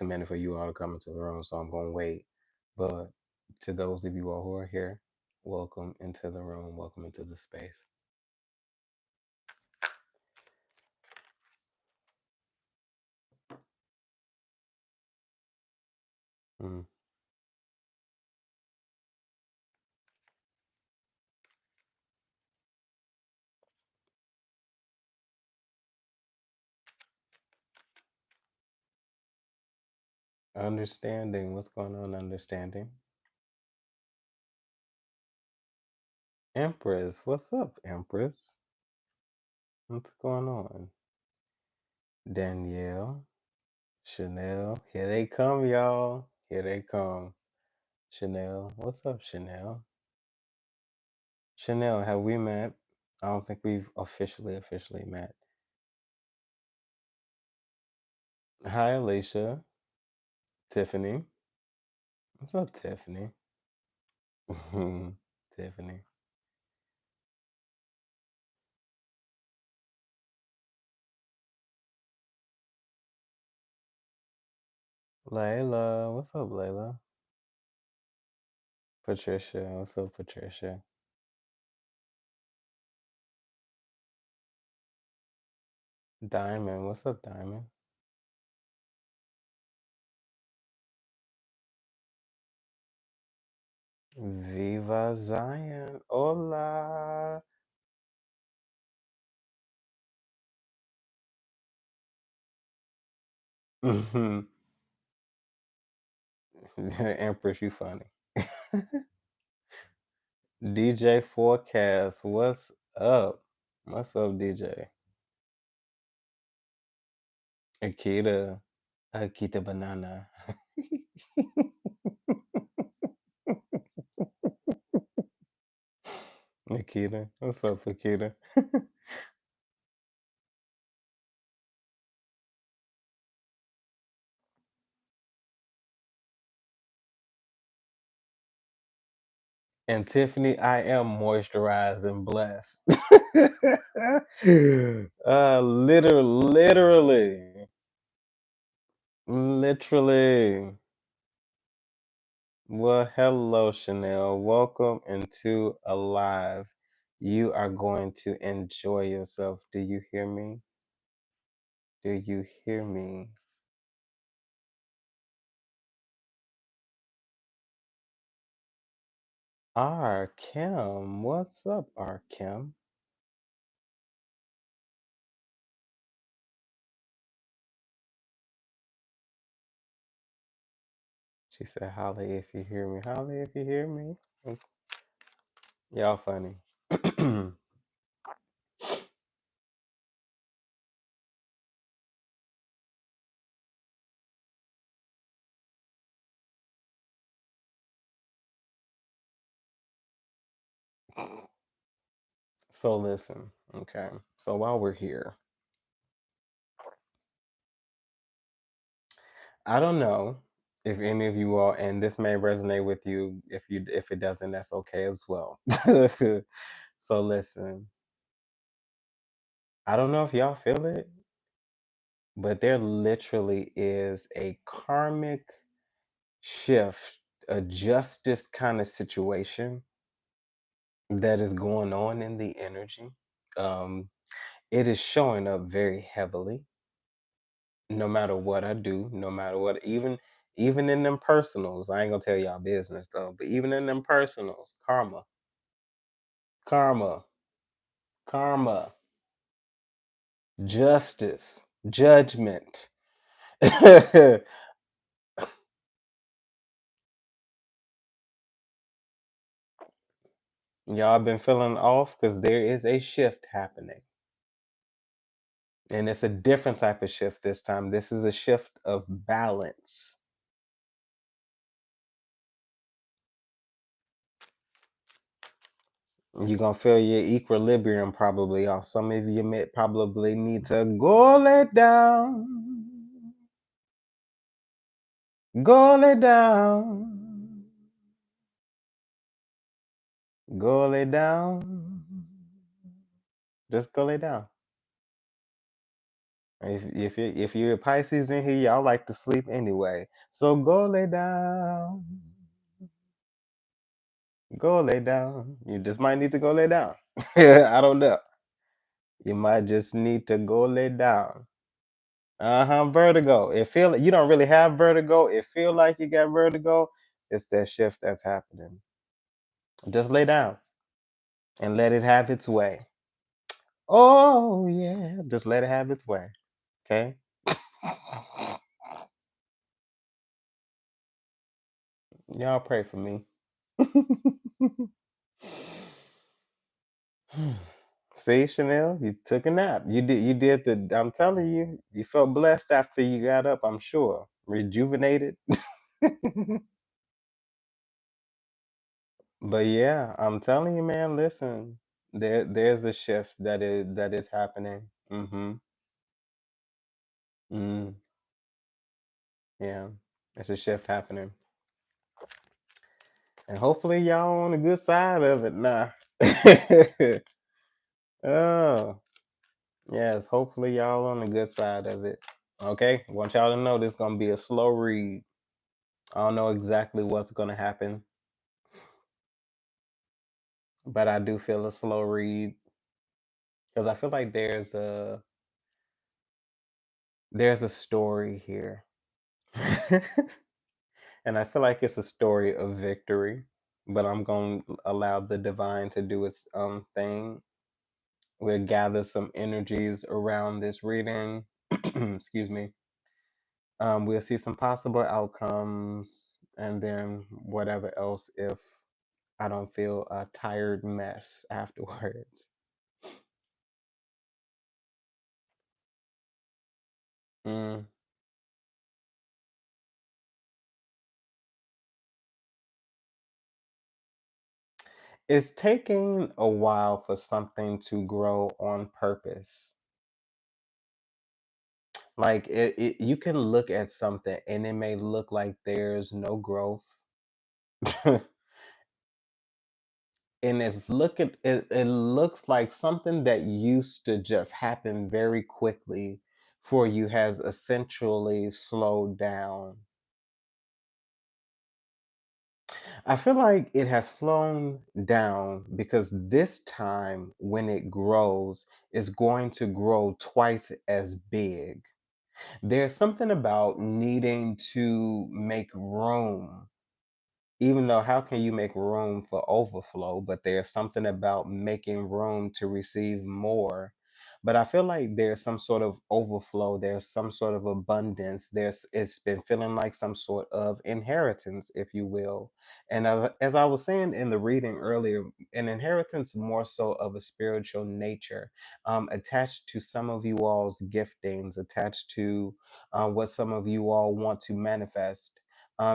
a minute for you all to come into the room, so I'm gonna wait. But to those of you all who are here, welcome into the room, welcome into the space. Mm. Understanding, what's going on? Understanding. Empress, what's up, Empress? What's going on? Danielle, Chanel, here they come, y'all. Here they come. Chanel, what's up, Chanel? Chanel, have we met? I don't think we've officially met. Hi, Alicia. Tiffany. What's up, Tiffany? Tiffany. Layla. What's up, Layla? Patricia. What's up, Patricia? Diamond. What's up, Diamond? Viva Zion. Hola. Empress, you funny. DJ Forecast. What's up? What's up, DJ? Akita. Akita Banana. Akita. What's up, Akita? And Tiffany, I am moisturized and blessed. Literally. Well, hello, Chanel. Welcome into Alive. You are going to enjoy yourself. Do you hear me? Do you hear me? R. Kim. What's up, R. Kim? She said, Holly, if you hear me. Holly, if you hear me. Y'all funny. So listen, okay. So while we're here, I don't know if any of you all, and this may resonate with you. If it doesn't, that's okay as well. So listen, I don't know if y'all feel it, but there literally is a karmic shift, a justice kind of situation that is going on in the energy. Um, it is showing up very heavily no matter what I do, no matter what, even in them personals. I ain't gonna tell y'all business though, but even in them personals, karma, karma, karma, justice, judgment. Y'all been feeling off because there is a shift happening. And it's a different type of shift this time. This is a shift of balance. You're gonna feel your equilibrium probably off. Some of you may probably need to go lay down. Go lay down. Go lay down. Just go lay down. If you're a Pisces in here, y'all like to sleep anyway. So go lay down. Go lay down. You just might need to go lay down. I don't know. You might just need to go lay down. Vertigo. It feel you don't really have vertigo. It feel like you got vertigo. It's that shift that's happening. Just lay down and let it have its way. Oh yeah, just let it have its way. Okay. Y'all pray for me. See, Chanel, you took a nap. You did the I'm telling you, you felt blessed after you got up, I'm sure. Rejuvenated. But yeah, I'm telling you, man, listen. There's a shift that is happening. Mm-hmm. Mm, yeah. It's a shift happening. And hopefully y'all on the good side of it now. Oh, yes, hopefully y'all on the good side of it. Okay, want y'all to know this gonna be a slow read. I don't know exactly what's gonna happen, but I do feel a slow read because I feel like there's a story here. And I feel like it's a story of victory, but I'm going to allow the divine to do its thing. We'll gather some energies around this reading. Excuse me. We'll see some possible outcomes and then whatever else if I don't feel a tired mess afterwards. Mm. It's taking a while for something to grow on purpose. Like you can look at something and it may look like there's no growth. And it looks like something that used to just happen very quickly for you has essentially slowed down. I feel like it has slowed down because this time when it grows, it's going to grow twice as big. There's something about needing to make room, even though how can you make room for overflow, but there's something about making room to receive more. But I feel like there's some sort of overflow, there's some sort of abundance, there's it's been feeling like some sort of inheritance, if you will. And as I was saying in the reading earlier, an inheritance more so of a spiritual nature, attached to some of you all's giftings, attached to what some of you all want to manifest.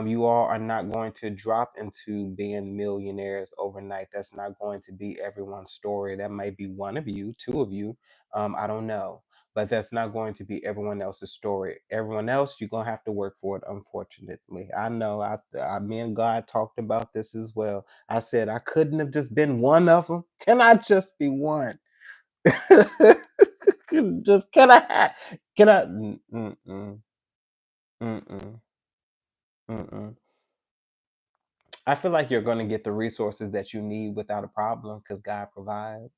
You all are not going to drop into being millionaires overnight. That's not going to be everyone's story. That might be one of you, two of you. I don't know. But that's not going to be everyone else's story. Everyone else, you're going to have to work for it, unfortunately. I know. Me and God talked about this as well. I said, I couldn't have just been one of them. Can I just be one? Just, can I? Can I? Mm-mm, mm-mm, mm-mm. I feel like you're going to get the resources that you need without a problem because God provides.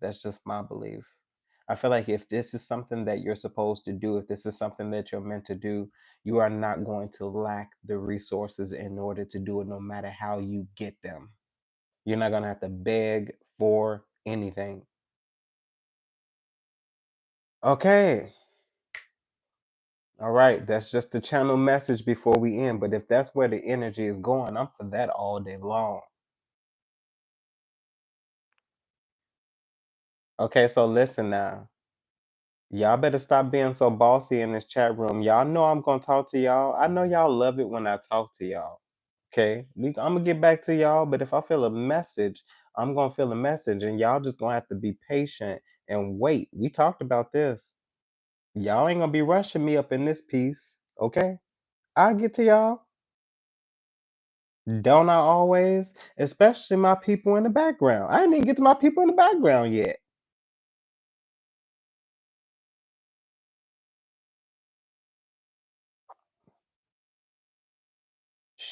That's just my belief. I feel like if this is something that you're supposed to do, if this is something that you're meant to do, you are not going to lack the resources in order to do it, no matter how you get them. You're not going to have to beg for anything. Okay. All right. That's just the channel message before we end. But if that's where the energy is going, I'm for that all day long. Okay. So listen now. Y'all better stop being so bossy in this chat room. Y'all know I'm gonna talk to y'all. I know y'all love it when I talk to y'all. Okay, I'm gonna get back to y'all, but if I feel a message, I'm gonna feel a message, and y'all just gonna have to be patient and wait. We talked about this. Y'all ain't gonna be rushing me up in this piece. Okay, I'll get to y'all. Don't I always? Especially my people in the background. I didn't even get to my people in the background yet.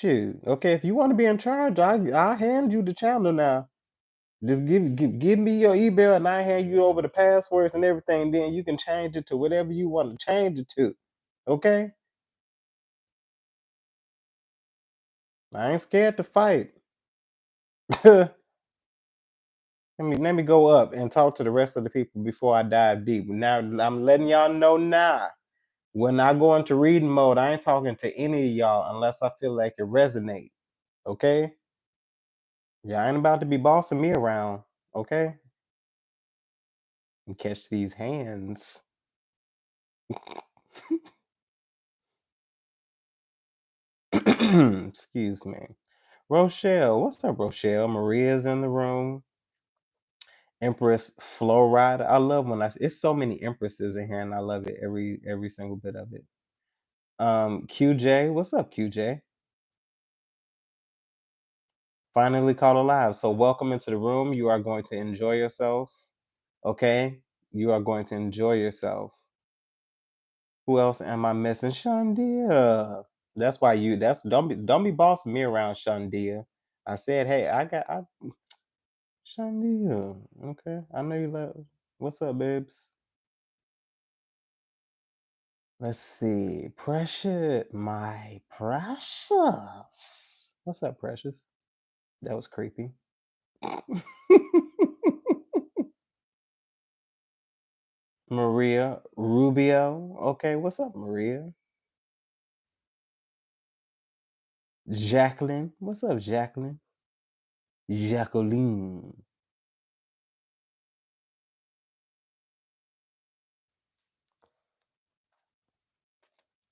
Shoot. Okay, if you want to be in charge, I'll hand you the channel now. Just give me your email and I hand you over the passwords and everything. Then you can change it to whatever you want to change it to. Okay? I ain't scared to fight. Let me go up and talk to the rest of the people before I dive deep. Now I'm letting y'all know now. When I go into reading mode, I ain't talking to any of y'all unless I feel like it resonate. Okay? Yeah, I ain't about to be bossing me around. Okay? And catch these hands. Excuse me. Rochelle, what's up, Rochelle? Maria's in the room. Empress Flow Rider. I love when it's so many empresses in here, and I love it every single bit of it. QJ, what's up, QJ? Finally caught alive. So welcome into the room. You are going to enjoy yourself. Okay? You are going to enjoy yourself. Who else am I missing? Shandia. That's why don't be bossing me around, Shandia. I said, hey, I Shandia. Okay. I know you love. What's up, babes? Let's see. Precious, my precious. What's up, Precious? That was creepy. Maria Rubio. Okay, what's up, Maria? Jacqueline. What's up, Jacqueline? Jacqueline.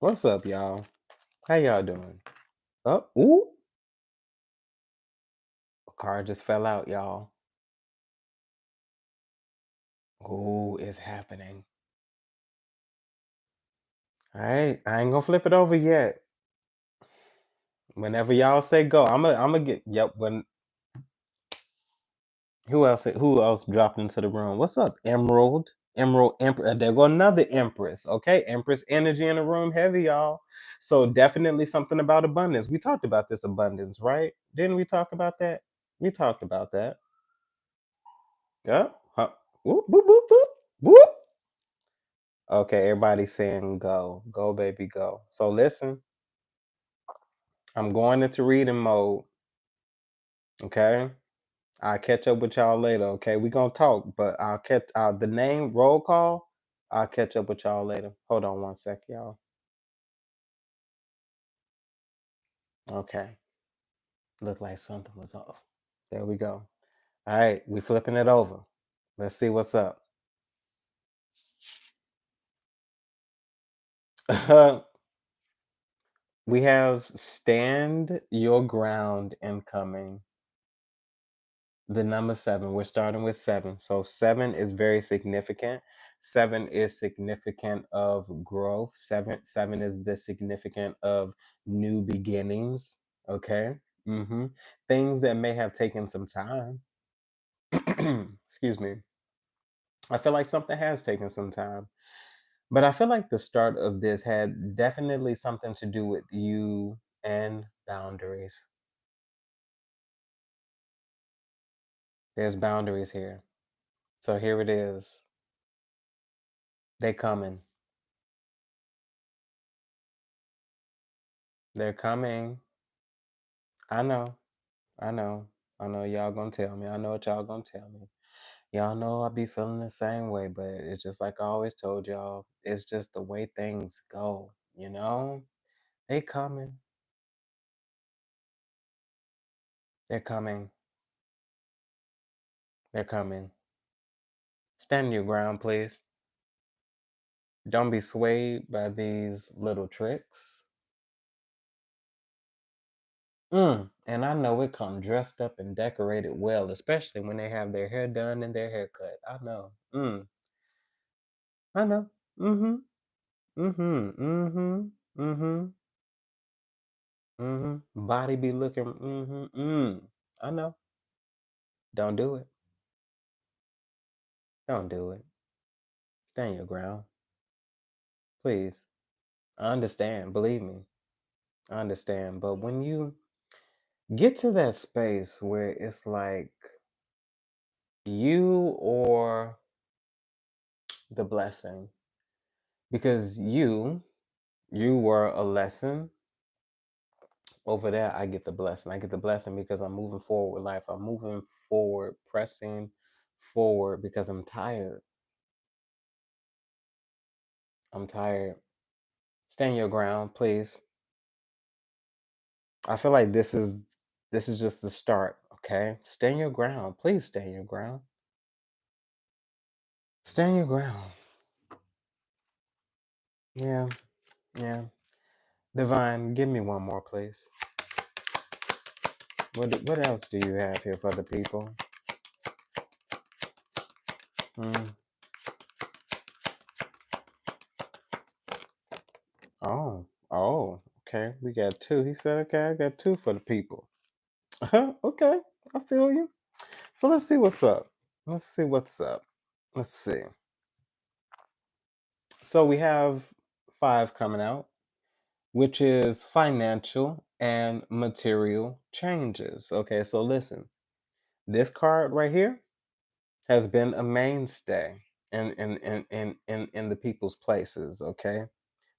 What's up, y'all? How y'all doing? Oh, ooh. A car just fell out, y'all. Oh, it's happening. All right, I ain't gonna flip it over yet. Whenever y'all say go, I'm gonna get. Yep. When who else dropped into the room? What's up, Emerald? Emerald Empress. There go another Empress. Okay, Empress energy in the room, heavy, y'all. So definitely something about abundance. We talked about this abundance, right? Didn't we talk about that? We talked about that. Yeah. Huh. Whoop, whoop, whoop, whoop, whoop. Okay, everybody saying go. Go, baby, go. So listen, I'm going into reading mode. Okay. I'll catch up with y'all later. Okay. We gonna talk, but I'll catch the name roll call. I'll catch up with y'all later. Hold on one sec, y'all. Okay. Looked like something was off. There we go. All right, we flipping it over. Let's see what's up. We have stand your ground incoming. The number 7. We're starting with 7. So 7 is very significant. 7 is significant of growth. Seven is the significant of new beginnings. Okay. Things that may have taken some time. Excuse me. I feel like something has taken some time. But I feel like the start of this had definitely something to do with you and boundaries. There's boundaries here. So here it is. They coming. They're coming. I know. I know. I know y'all gonna tell me. I know what y'all gonna tell me. Y'all know I be feeling the same way, but it's just like I always told y'all. It's just the way things go, you know? They coming. They're coming. They're coming. Stand your ground, please. Don't be swayed by these little tricks. And I know it come dressed up and decorated well, especially when they have their hair done and their hair cut. I know. I know. Mm-hmm. Mm-hmm. Mm-hmm. Mm-hmm. Mm-hmm. Body be looking. Mm-hmm. I know. Don't do it. Don't do it. Stand your ground. Please. I understand. Believe me. I understand. But when you get to that space where it's like you or the blessing, because you were a lesson over there, I get the blessing. I get the blessing because I'm moving forward with life. I'm moving forward, pressing forward because I'm tired. I'm tired. Stand your ground, please. I feel like this is just the start, okay? Stand your ground. Please stand your ground. Stand your ground. Yeah, yeah. Divine, give me one more, please. What else do you have here for the people? Mm. Oh, oh, okay. We got two. He said, okay, I got two for the people. Okay, I feel you. So let's see what's up. Let's see what's up. Let's see. So we have five coming out, which is financial and material changes. Okay, so listen, this card right here has been a mainstay in the people's places. Okay,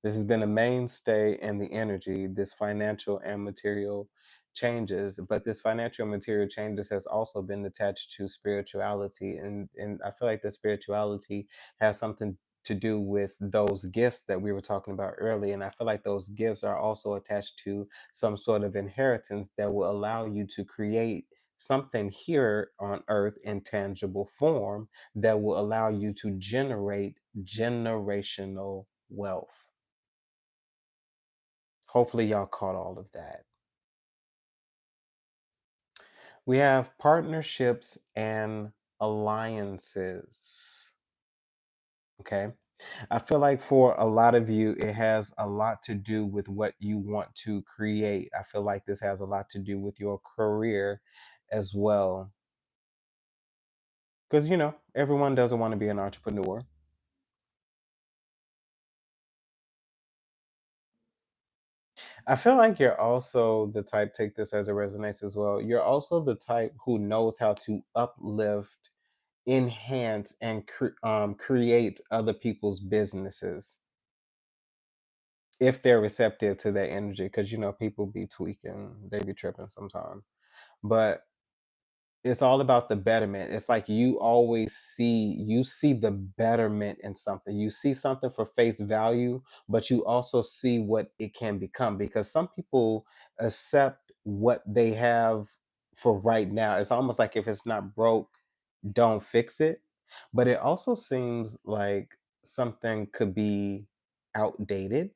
this has been a mainstay in the energy, this financial and material changes, but this financial and material changes has also been attached to spirituality. And I feel like the spirituality has something to do with those gifts that we were talking about earlier. And I feel like those gifts are also attached to some sort of inheritance that will allow you to create something here on earth in tangible form that will allow you to generate generational wealth. Hopefully, y'all caught all of that. We have partnerships and alliances. Okay. I feel like for a lot of you, it has a lot to do with what you want to create. I feel like this has a lot to do with your career as well. Because, everyone doesn't want to be an entrepreneur. I feel like you're also the type, take this as it resonates as well. You're also the type who knows how to uplift, enhance, and create other people's businesses if they're receptive to that energy. Because, people be tweaking, they be tripping sometimes. But it's all about the betterment. It's like you see the betterment in something. You see something for face value, but you also see what it can become, because some people accept what they have for right now. It's almost like if it's not broke, don't fix it. But it also seems like something could be outdated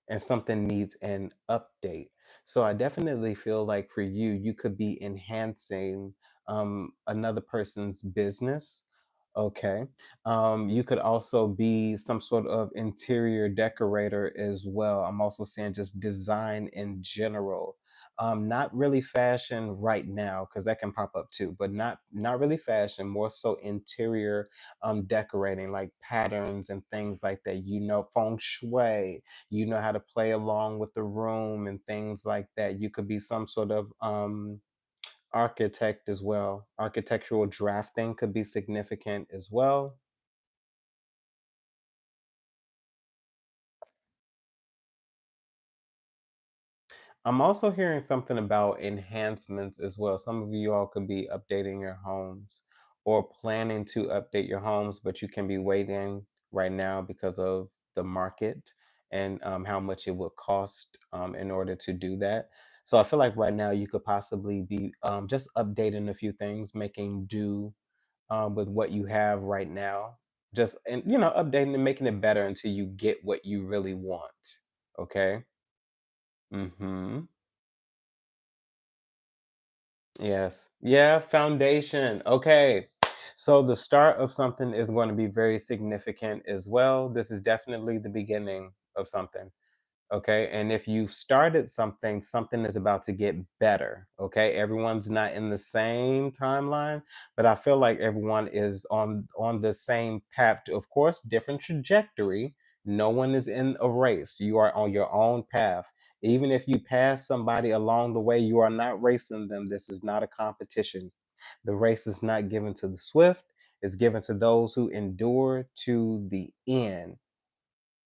and something needs an update. So I definitely feel like for you, you could be enhancing another person's business. Okay. You could also be some sort of interior decorator as well. I'm also saying just design in general. Not really fashion right now, because that can pop up too, but not really fashion, more so interior decorating, like patterns and things like that. Feng shui, how to play along with the room and things like that. You could be some sort of architect as well. Architectural drafting could be significant as well. I'm also hearing something about enhancements as well. Some of you all could be updating your homes or planning to update your homes, but you can be waiting right now because of the market and how much it would cost in order to do that. So I feel like right now you could possibly be just updating a few things, making do with what you have right now. Just and updating and making it better until you get what you really want. Okay. Mm-hmm. Yes. Yeah, foundation. Okay. So the start of something is going to be very significant as well. This is definitely the beginning of something. Okay. And if you've started something, something is about to get better. Okay. Everyone's not in the same timeline, but I feel like everyone is on the same path. Of course, different trajectory. No one is in a race. You are on your own path. Even if you pass somebody along the way, you are not racing them. This is not a competition. The race is not given to the swift, it's given to those who endure to the end.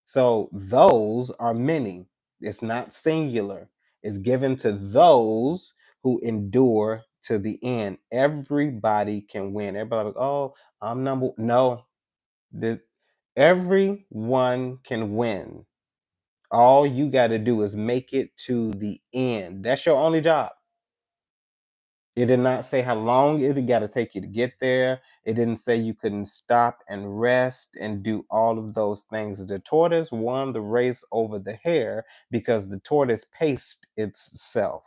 So those are many. It's not singular. It's given to those who endure to the end. Everybody can win. Everybody like, oh, I'm number no. The, everyone can win. All you got to do is make it to the end. That's your only job. It did not say how long it got to take you to get there. It didn't say you couldn't stop and rest and do all of those things. The tortoise won the race over the hare because the tortoise paced itself.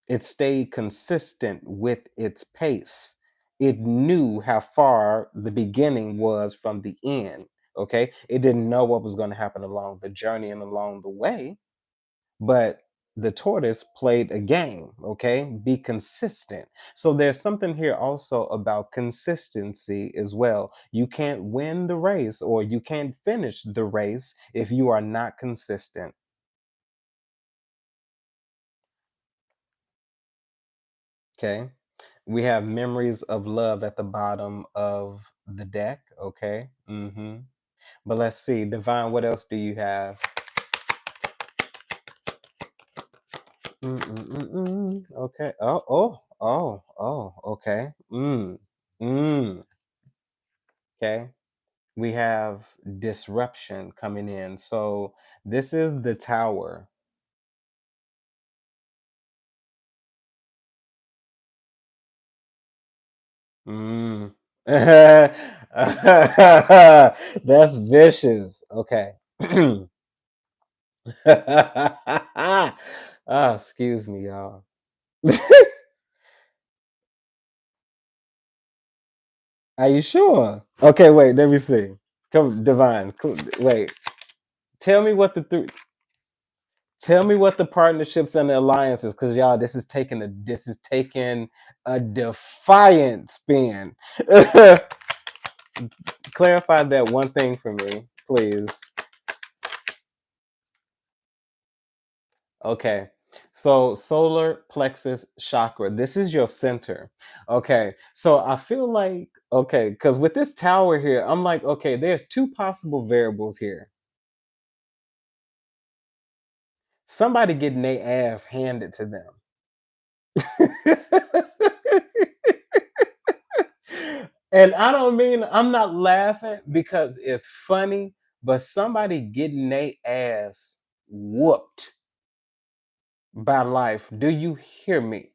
It stayed consistent with its pace. It knew how far the beginning was from the end. Okay. It didn't know what was going to happen along the journey and along the way, but the tortoise played a game. Okay, be consistent. So there's something here also about consistency as well. You can't win the race or you can't finish the race if you are not consistent. Okay, we have memories of love at the bottom of the deck. Okay, but let's see, Divine, what else do you have? Okay. Okay. Mm. Okay. We have disruption coming in. So this is the tower. Mm. That's vicious. Okay. Excuse me, y'all. Are you sure? Okay, wait, let me see. Come, Divine. Wait. Tell me what the tell me what the partnerships and the alliances, because y'all, this is taking a defiant spin. Clarify that one thing for me, please. Okay. So solar plexus chakra. This is your center. Okay. So I feel like, okay, because with this tower here, I'm like, okay, there's two possible variables here. Somebody getting their ass handed to them. And I don't mean, I'm not laughing because it's funny, but somebody getting their ass whooped by life. Do you hear me?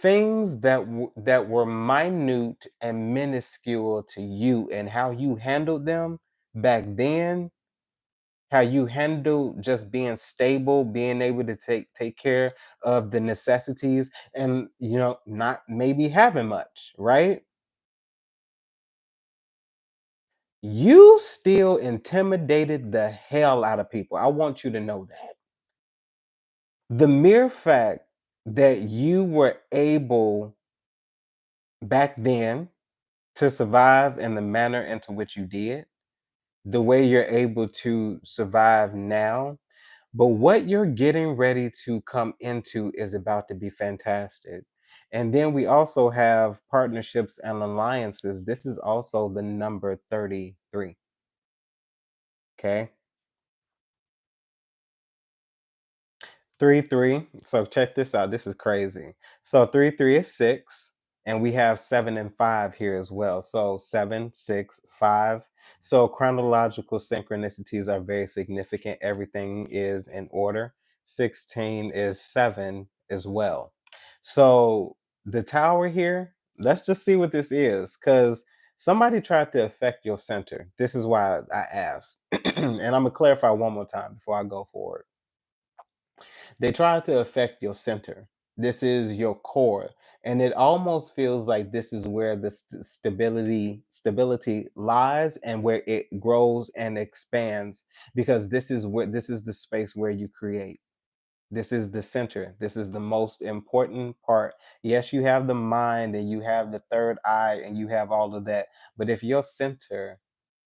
Things that were minute and minuscule to you and how you handled them back then, how you handled just being stable, being able to take care of the necessities and not maybe having much, right? You still intimidated the hell out of people. I want you to know that. The mere fact that you were able back then to survive in the manner into which you did, the way you're able to survive now, but what you're getting ready to come into is about to be fantastic. And then we also have partnerships and alliances. This is also the number 33. Okay. 3 3. So check this out. This is crazy. So 3 3 is 6, and we have 7 and 5 here as well. So 7 6 5. So chronological synchronicities are very significant. Everything is in order. 16 is 7 as well. So the tower here, let's just see what this is, because somebody tried to affect your center. This is why I asked. And I'm gonna clarify one more time before I go forward. They try to affect your center. This is your core, and it almost feels like this is where the stability lies and where it grows and expands, because this is the space where you create. This is the center. This is the most important part. Yes, you have the mind and you have the third eye and you have all of that, but if your center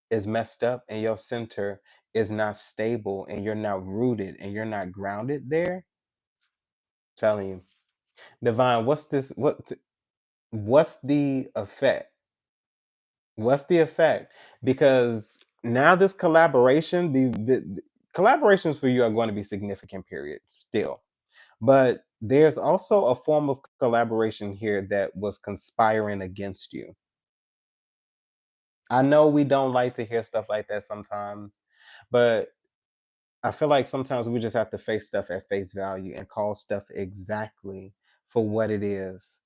is messed up and your center is not stable and you're not rooted and you're not grounded there, telling you, divine, what's the effect? What's the effect? Because now this collaboration, the collaborations for you are going to be significant periods still. But there's also a form of collaboration here that was conspiring against you. I know we don't like to hear stuff like that sometimes, but I feel like sometimes we just have to face stuff at face value and call stuff exactly for what it is.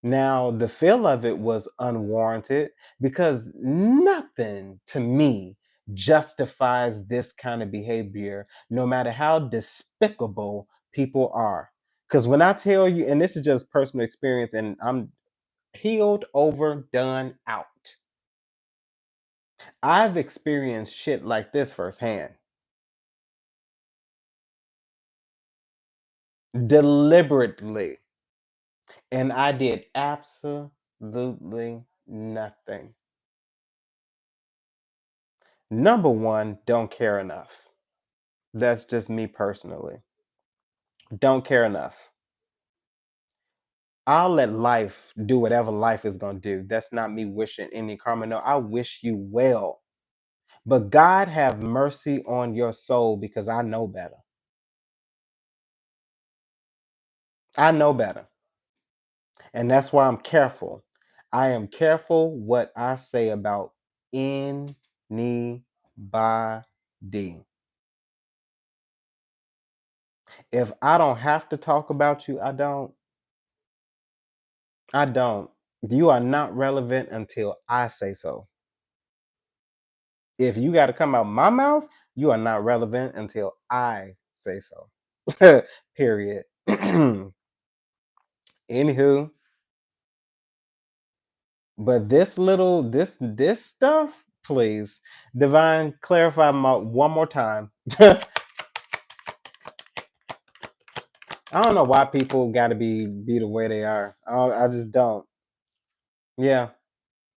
Now, the feel of it was unwarranted because nothing to me justifies this kind of behavior, no matter how despicable people are. Because when I tell you, and this is just personal experience, and I'm healed, over, done, out. I've experienced shit like this firsthand, deliberately, and I did absolutely nothing. Number one, don't care enough. That's just me personally. Don't care enough. I'll let life do whatever life is going to do. That's not me wishing any karma. No, I wish you well. But God have mercy on your soul because I know better. I know better. And that's why I'm careful. I am careful what I say about anybody. If I don't have to talk about you, I don't. I don't. You are not relevant until I say so. If you got to come out my mouth, you are not relevant until I say so. Period. Anywho, but this stuff, please, divine, clarify one more time. I don't know why people got to be the way they are. I just don't. Yeah.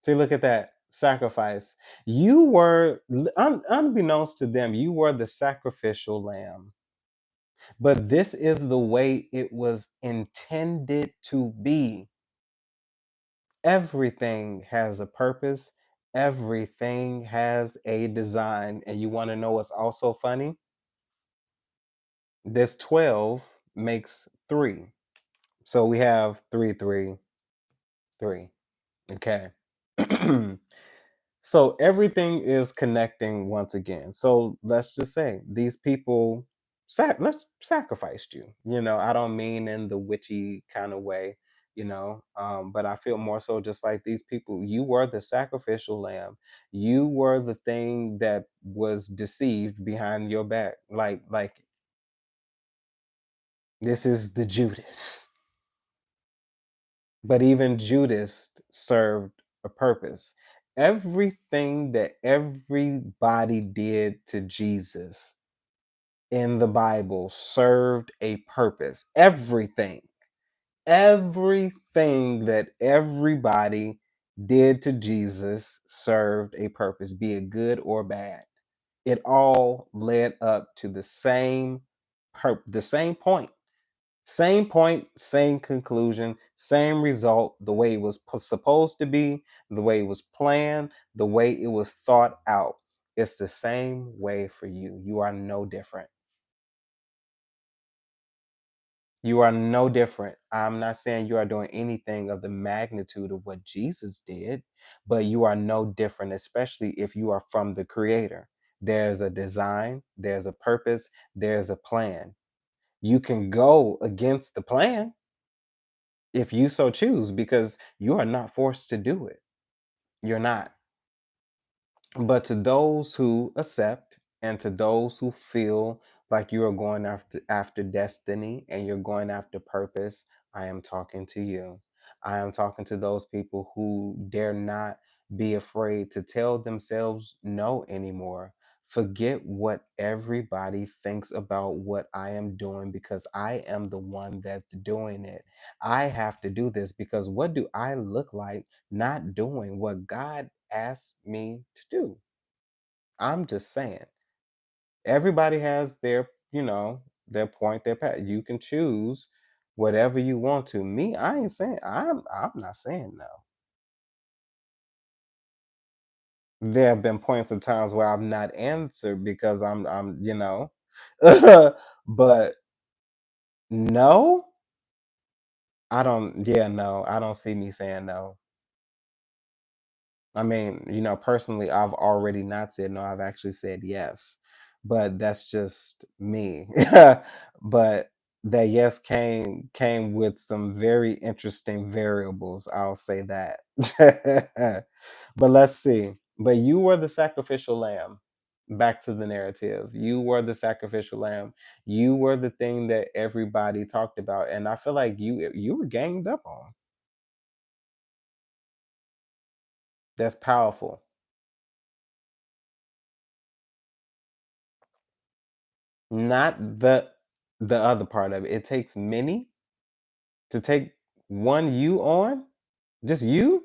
See, look at that sacrifice. You were, unbeknownst to them, you were the sacrificial lamb. But this is the way it was intended to be. Everything has a purpose, everything has a design. And you want to know what's also funny? This 12 makes 3. So we have 3, 3, 3. Okay. So everything is connecting once again. So let's just say these people let's sacrificed you. I don't mean in the witchy kind of way, but I feel more so just like these people. You were the sacrificial lamb. You were the thing that was deceived behind your back. Like this is the Judas. But even Judas served a purpose. Everything that everybody did to Jesus in the Bible served a purpose. Everything that everybody did to Jesus served a purpose, be it good or bad. It all led up to the same point. Same point, same conclusion, same result, the way it was supposed to be, the way it was planned, the way it was thought out. It's the same way for you. You are no different. You are no different. I'm not saying you are doing anything of the magnitude of what Jesus did, but you are no different, especially if you are from the Creator. There's a design, there's a purpose, there's a plan. You can go against the plan if you so choose, because you are not forced to do it. You're not. But to those who accept and to those who feel like you are going after destiny and you're going after purpose, I am talking to you. I am talking to those people who dare not be afraid to tell themselves no anymore. Forget what everybody thinks about what I am doing, because I am the one that's doing it. I have to do this because what do I look like not doing what God asked me to do? I'm just saying. Everybody has their, their point, their path. You can choose whatever you want to. Me, I ain't saying I'm not saying no. There have been points of times where I've not answered because but no, no, I don't see me saying no. I mean, personally, I've already not said no. I've actually said yes, but that's just me. But that yes came with some very interesting variables. I'll say that. But let's see. But you were the sacrificial lamb. Back to the narrative. You were the sacrificial lamb. You were the thing that everybody talked about, and I feel like you were ganged up on. That's powerful. Not the other part of it. It takes many to take one you on? Just you?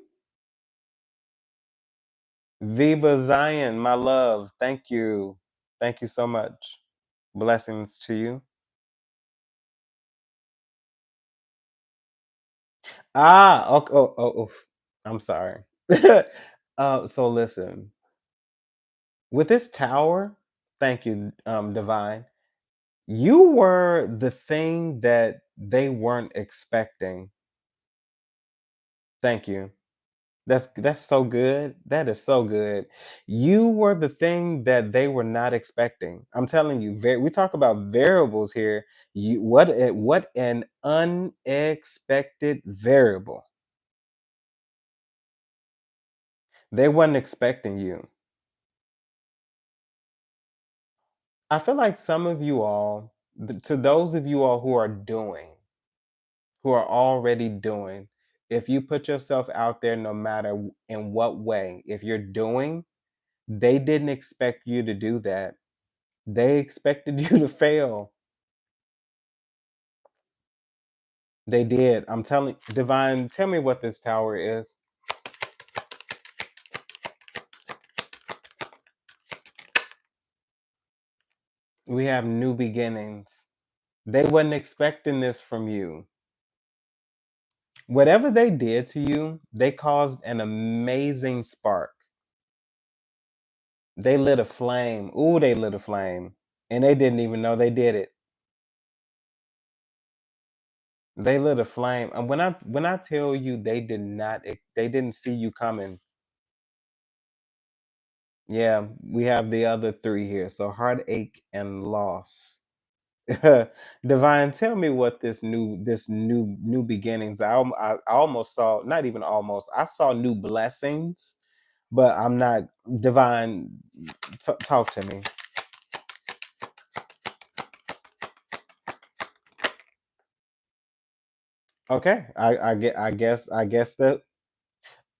Viva Zion, my love. Thank you. Thank you so much. Blessings to you. Okay. I'm sorry. So listen, with this tower, thank you, Divine. You were the thing that they weren't expecting. Thank you. That's so good. That is so good. You were the thing that they were not expecting. I'm telling you, we talk about variables here. What an unexpected variable. They wasn't expecting you. I feel like some of you all, to those of you all who are already doing, if you put yourself out there, no matter in what way, if you're doing, they didn't expect you to do that. They expected you to fail. They did. I'm telling Divine, tell me what this tower is. We have new beginnings. They wasn't expecting this from you. Whatever they did to you, they caused an amazing spark. They lit a flame. Ooh, they lit a flame. And they didn't even know they did it. They lit a flame. And when I tell you they didn't see you coming. Yeah, we have the other three here. So heartache and loss. Divine, tell me what this new beginnings. I almost saw, not even almost. I saw new blessings, but I'm not Divine. Talk to me. Okay, I guess that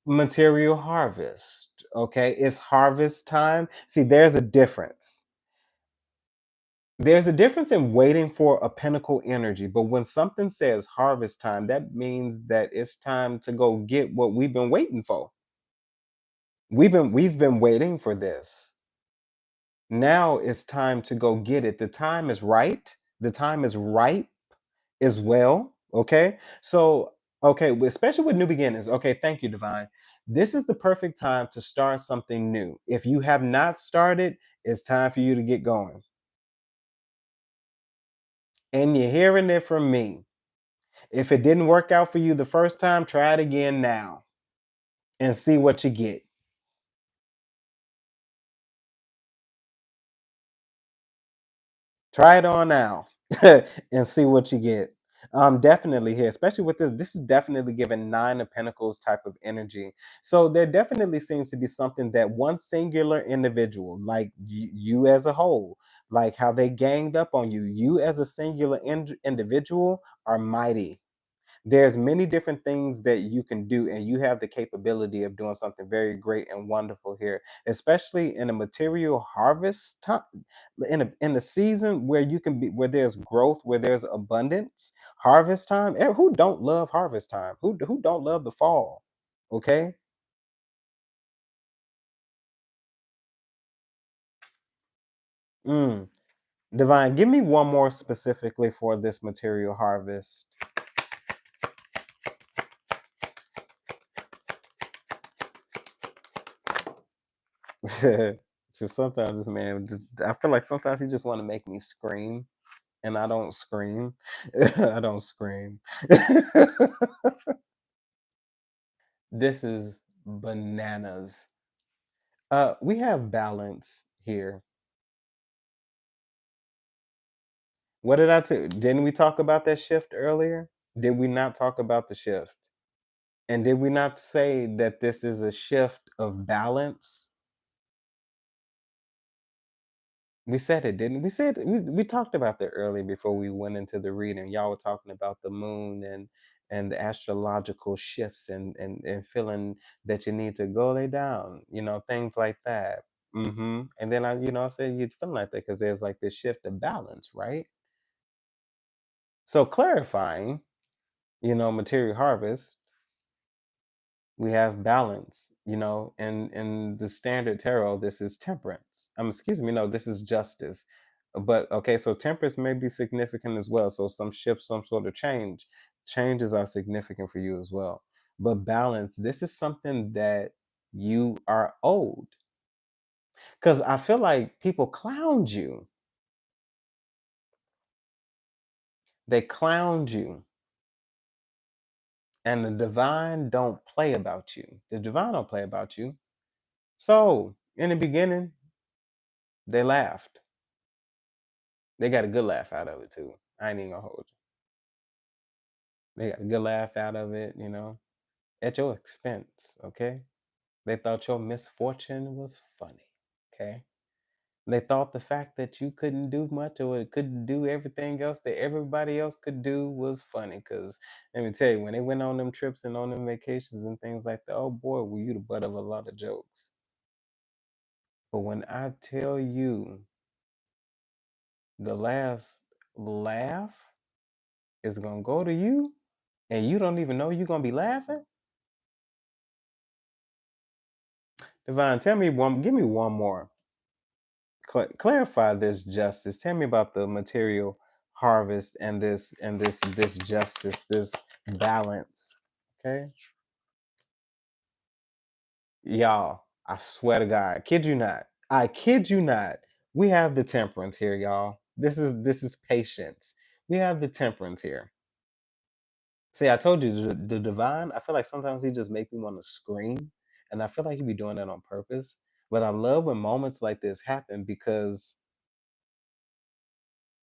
material harvest. Okay, it's harvest time. See, there's a difference in waiting for a pinnacle energy, but when something says harvest time, that means that it's time to go get what we've been waiting for. We've been waiting for this. Now it's time to go get it. The time is right. The time is ripe as well. Okay. So, okay, especially with new beginnings. Okay, thank you, Divine. This is the perfect time to start something new. If you have not started, it's time for you to get going. And you're hearing it from me. If it didn't work out for you the first time, try it again now and see what you get. Try it on now and see what you get. Definitely here, especially with this. This is definitely giving Nine of Pentacles type of energy. So there definitely seems to be something that one singular individual, like you as a whole, like how they ganged up on you. You as a singular individual are mighty. There's many different things that you can do, and you have the capability of doing something very great and wonderful here, especially in a material harvest time, in a season where you can be, where there's growth, where there's abundance. Harvest time, who don't love harvest time? Who don't love the fall? Okay. Mm. Divine, give me one more specifically for this material harvest. So sometimes this man, I feel like sometimes he just want to make me scream, and I don't scream. I don't scream. This is bananas. We have balance here. What did I tell? Didn't we talk about that shift earlier? Did we not talk about the shift? And did we not say that this is a shift of balance? We said it, didn't we? Said we talked about that earlier before we went into the reading. Y'all were talking about the moon and the astrological shifts and feeling that you need to go lay down, things like that. And then I said you'd feel like that because there's like this shift of balance, right? So clarifying, material harvest, we have balance, in the standard tarot, this is temperance. Excuse me, no, this is justice. But okay, so temperance may be significant as well. So some shift, some sort of changes are significant for you as well. But balance, this is something that you are owed. Because I feel like people clowned you. They clowned you. And the divine don't play about you. The divine don't play about you. So in the beginning, they laughed. They got a good laugh out of it too. I ain't even gonna hold you. They got a good laugh out of it, at your expense, okay? They thought your misfortune was funny, okay? They thought the fact that you couldn't do much or couldn't do everything else that everybody else could do was funny. Because let me tell you, when they went on them trips and on them vacations and things like that, oh boy, were you the butt of a lot of jokes. But when I tell you the last laugh is gonna go to you, and you don't even know you're gonna be laughing. Divine, give me one more. Clarify this justice. Tell me about the material harvest and this justice, this balance. Okay, y'all. I swear to God, I kid you not. We have the temperance here, y'all. This is patience. We have the temperance here. See, I told you the divine. I feel like sometimes he just make me want to scream, and I feel like he be doing that on purpose. But I love when moments like this happen because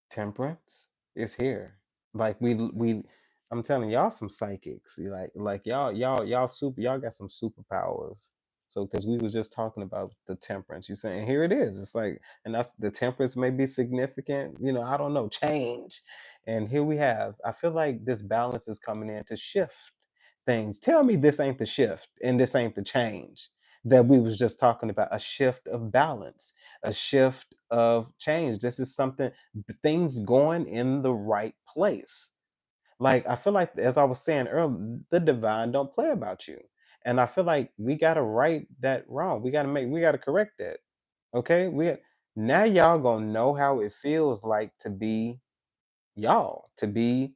temperance is here. Like I'm telling y'all some psychics. Like y'all super y'all got some superpowers. So because we was just talking about the temperance, you saying here it is. It's like, and that's the temperance may be significant, I don't know, change. And here we have, I feel like this balance is coming in to shift things. Tell me this ain't the shift and this ain't the change that we was just talking about, a shift of balance, a shift of change. This is something, things going in the right place. Like I feel like, as I was saying earlier, the divine don't play about you, and I feel like we gotta right that wrong. We gotta correct that. Okay, now y'all gonna know how it feels like to be y'all, to be,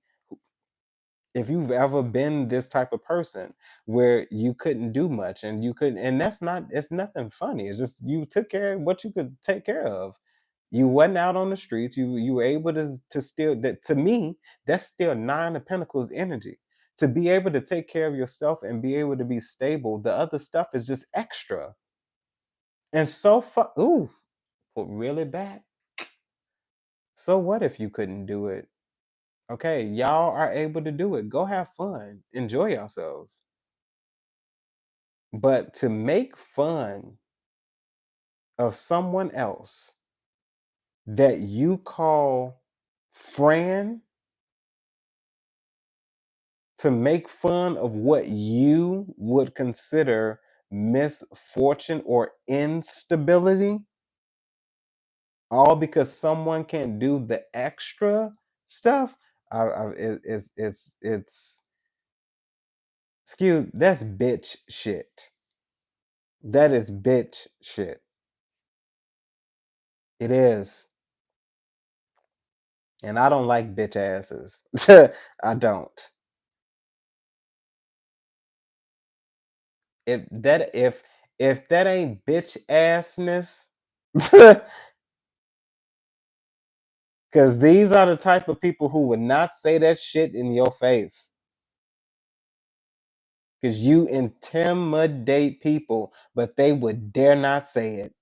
if you've ever been this type of person where you couldn't do much and you couldn't, and that's not, it's nothing funny, it's just you took care of what you could take care of. You wasn't out on the streets, you were able to still, that to me, that's still nine of pentacles energy, to be able to take care of yourself and be able to be stable. The other stuff is just extra. And ooh, put really back, so what if you couldn't do it? Okay, y'all are able to do it, go have fun, enjoy yourselves. But to make fun of someone else that you call friend, to make fun of what you would consider misfortune or instability, all because someone can't do the extra stuff. It's excuse, that's bitch shit. That is bitch shit. It is. And I don't like bitch asses. I don't. If that ain't bitch assness, because these are the type of people who would not say that shit in your face. Because you intimidate people, but they would dare not say it.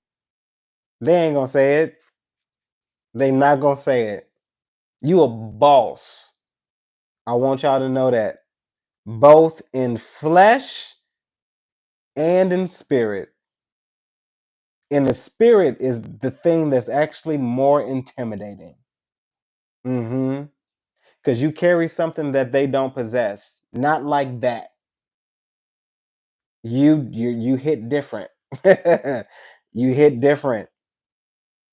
They ain't gonna say it. They not gonna say it. You a boss. I want y'all to know that. Both in flesh and in spirit. And the spirit is the thing that's actually more intimidating. Mm-hmm. Because you carry something that they don't possess. Not like that. You hit different. You hit different.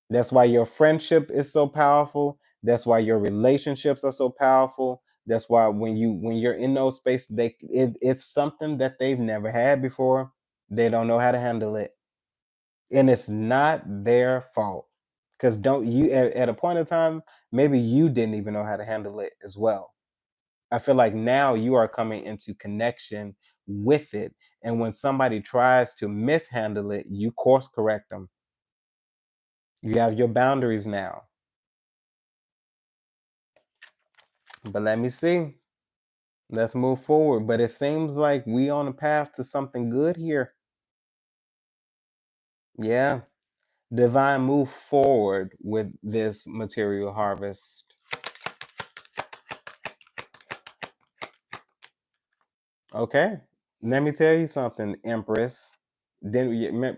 That's why your friendship is so powerful. That's why your relationships are so powerful. That's why when you're in those spaces, it's something that they've never had before. They don't know how to handle it, and it's not their fault. Because don't you at a point in time, maybe you didn't even know how to handle it as well. I feel like now you are coming into connection with it, and when somebody tries to mishandle it, you course correct them. You have your boundaries now. But let me see. Let's move forward. But it seems like we on a path to something good here. Yeah. Divine, move forward with this material harvest. Okay. Let me tell you something, Empress. Then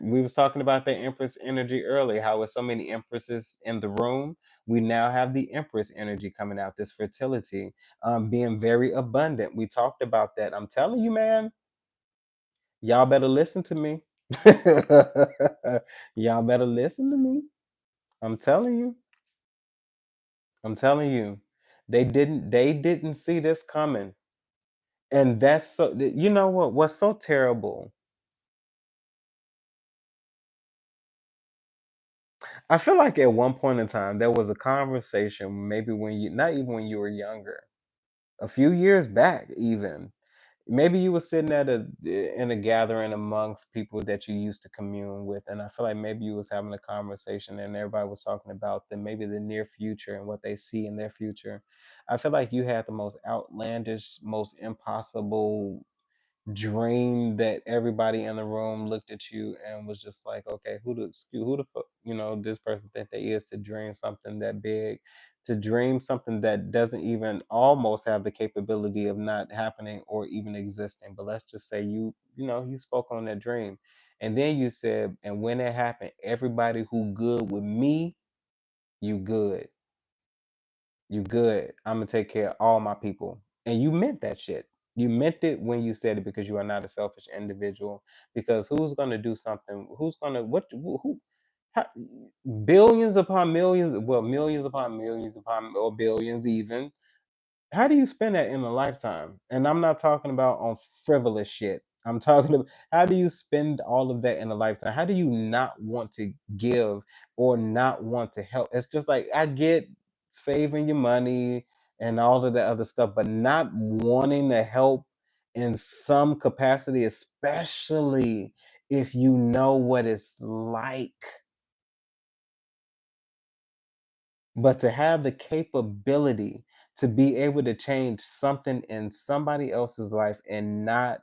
we was talking about the Empress energy earlier, how with so many Empresses in the room, we now have the Empress energy coming out, this fertility, being very abundant. We talked about that. I'm telling you, man, y'all better listen to me. Y'all better listen to me. I'm telling you. I'm telling you. They didn't see this coming. And that's so you know what's so terrible. I feel like at one point in time there was a conversation, maybe when you not even when you were younger, a few years back even. Maybe you were sitting at in a gathering amongst people that you used to commune with, and I feel like maybe you was having a conversation and everybody was talking about maybe the near future and what they see in their future. I feel like you had the most outlandish, most impossible dream that everybody in the room looked at you and was just like, okay, who the fuck, this person think they is to dream something that big, to dream something that doesn't even almost have the capability of not happening or even existing. But let's just say you spoke on that dream, and then you said, and when it happened, everybody who good with me, you good. You good. I'm gonna take care of all my people. And you meant that shit. You meant it when you said it because you are not a selfish individual. Because who's gonna do something? Who's gonna what? Who? How, billions upon millions. Well, millions upon millions upon or billions even. How do you spend that in a lifetime? And I'm not talking about on frivolous shit. I'm talking about how do you spend all of that in a lifetime? How do you not want to give or not want to help? It's just like I get saving your money and all of the other stuff, but not wanting to help in some capacity, especially if you know what it's like. But to have the capability to be able to change something in somebody else's life and not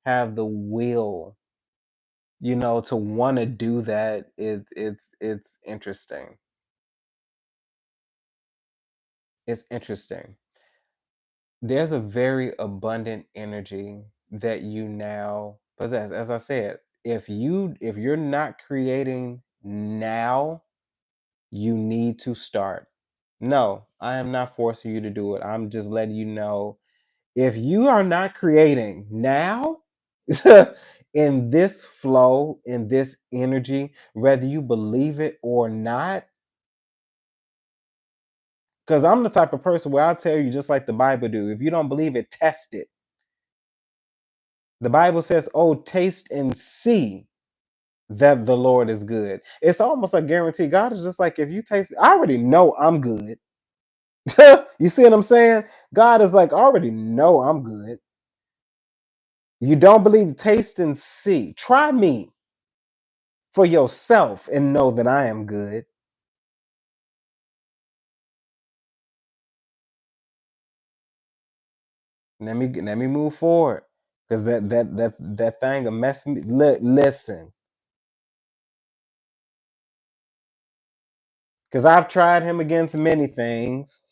have the will, to want to do that, it's interesting. It's interesting. There's a very abundant energy that you now possess. As I said, if you're not creating now, you need to start. No, I am not forcing you to do it. I'm just letting you know, if you are not creating now, in this flow, in this energy, whether you believe it or not, because I'm the type of person where I'll tell you, just like the Bible do, if you don't believe it, test it. The Bible says, oh, taste and see that the Lord is good. It's almost like guarantee. God is just like, if you taste, I already know I'm good. You see what I'm saying? God is like, I already know I'm good. You don't believe, taste and see. Try me for yourself and know that I am good. Let me move forward. Because that thing will mess me. Listen. Because I've tried him against many things.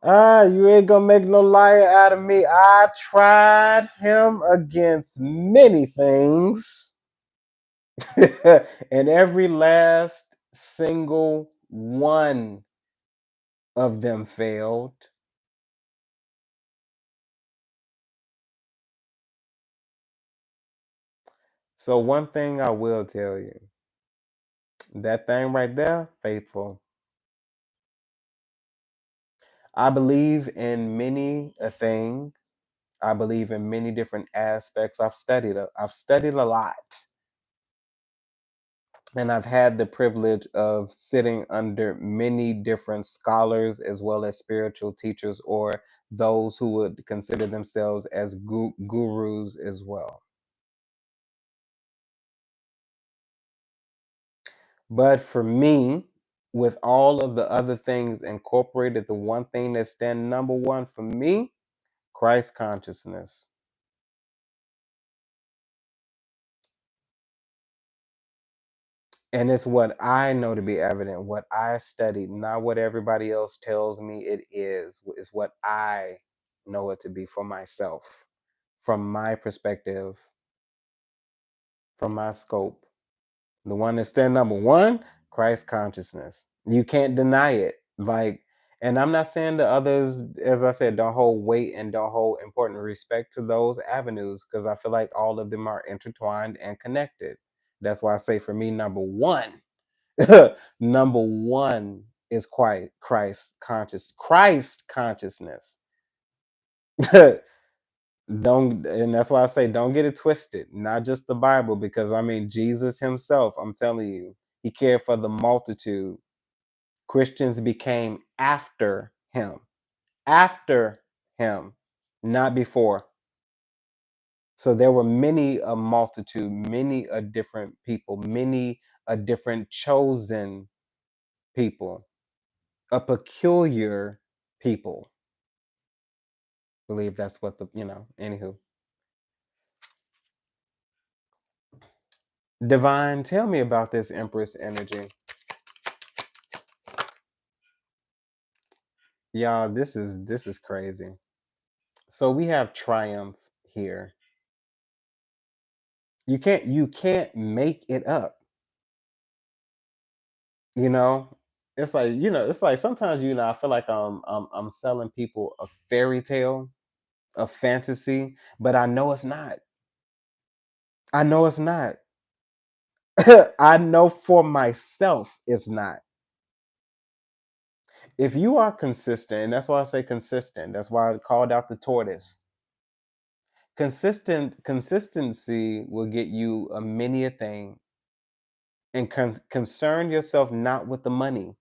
You ain't gonna make no liar out of me. I tried him against many things. And every last single one of them failed. So one thing I will tell you, that thing right there, faithful. I believe in many a thing. I believe in many different aspects. I've studied a lot. And I've had the privilege of sitting under many different scholars as well as spiritual teachers or those who would consider themselves as gurus as well. But for me, with all of the other things incorporated, the one thing that stand number one for me, Christ consciousness. And it's what I know to be evident, what I studied, not what everybody else tells me it is. It's what I know it to be for myself, from my perspective, from my scope. The one that stand number one, Christ consciousness. You can't deny it. Like, and I'm not saying the others, as I said, don't hold weight and don't hold important respect to those avenues because I feel like all of them are intertwined and connected. That's why I say for me, number one, number one is quite Christ consciousness. Don't, and that's why I say don't get it twisted. Not just the Bible, because I mean Jesus himself, I'm telling you, he cared for the multitude. Christians became after him, not before. So there were many a multitude, many a different people, many a different chosen people, a peculiar people. Believe that's what anywho. Divine, tell me about this Empress energy. Y'all, this is crazy. So we have triumph here. You can't make it up. You know, it's like sometimes I feel like I'm selling people a fairy tale, a fantasy, but I know it's not. I know it's not. I know for myself it's not. If you are consistent, and that's why I say consistent. That's why I called out the tortoise. Consistency will get you a many a thing, and concern yourself not with the money.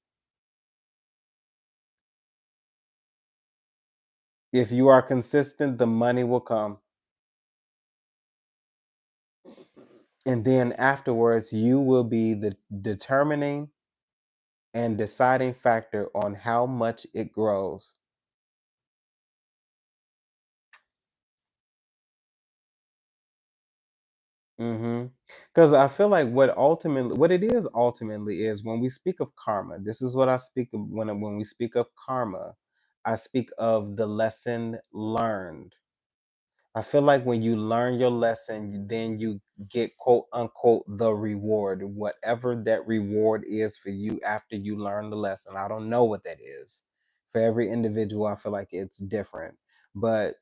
If you are consistent, the money will come. And then afterwards, you will be the determining and deciding factor on how much it grows. Because I feel like what it is ultimately is when we speak of karma. This is what I speak of when we speak of karma. I speak of the lesson learned. I feel like when you learn your lesson, then you get quote unquote the reward, whatever that reward is for you after you learn the lesson. I don't know what that is. For every individual, I feel like it's different. But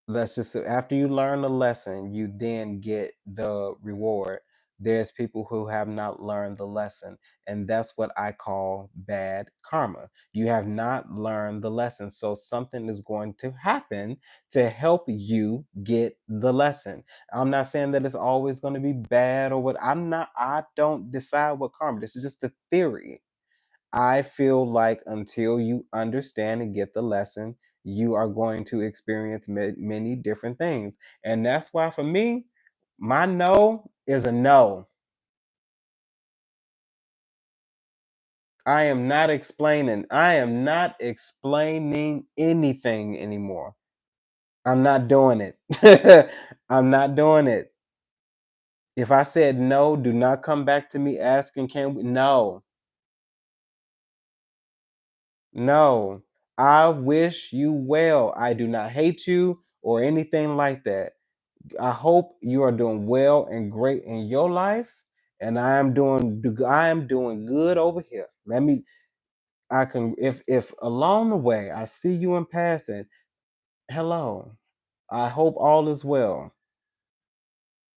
let's just say after you learn the lesson, you then get the reward. There's people who have not learned the lesson. And that's what I call bad karma. You have not learned the lesson. So something is going to happen to help you get the lesson. I'm not saying that it's always going to be bad or what. I don't decide what karma. This is just a theory. I feel like until you understand and get the lesson, you are going to experience many different things. And that's why for me, my no is a no. I am not explaining. I am not explaining anything anymore. I'm not doing it. I'm not doing it. If I said no, do not come back to me asking, can we? No, no. I wish you well. I do not hate you or anything like that. I hope you are doing well and great in your life, and I am doing good over here. Let me I can if along the way I see you in passing, hello. I hope all is well.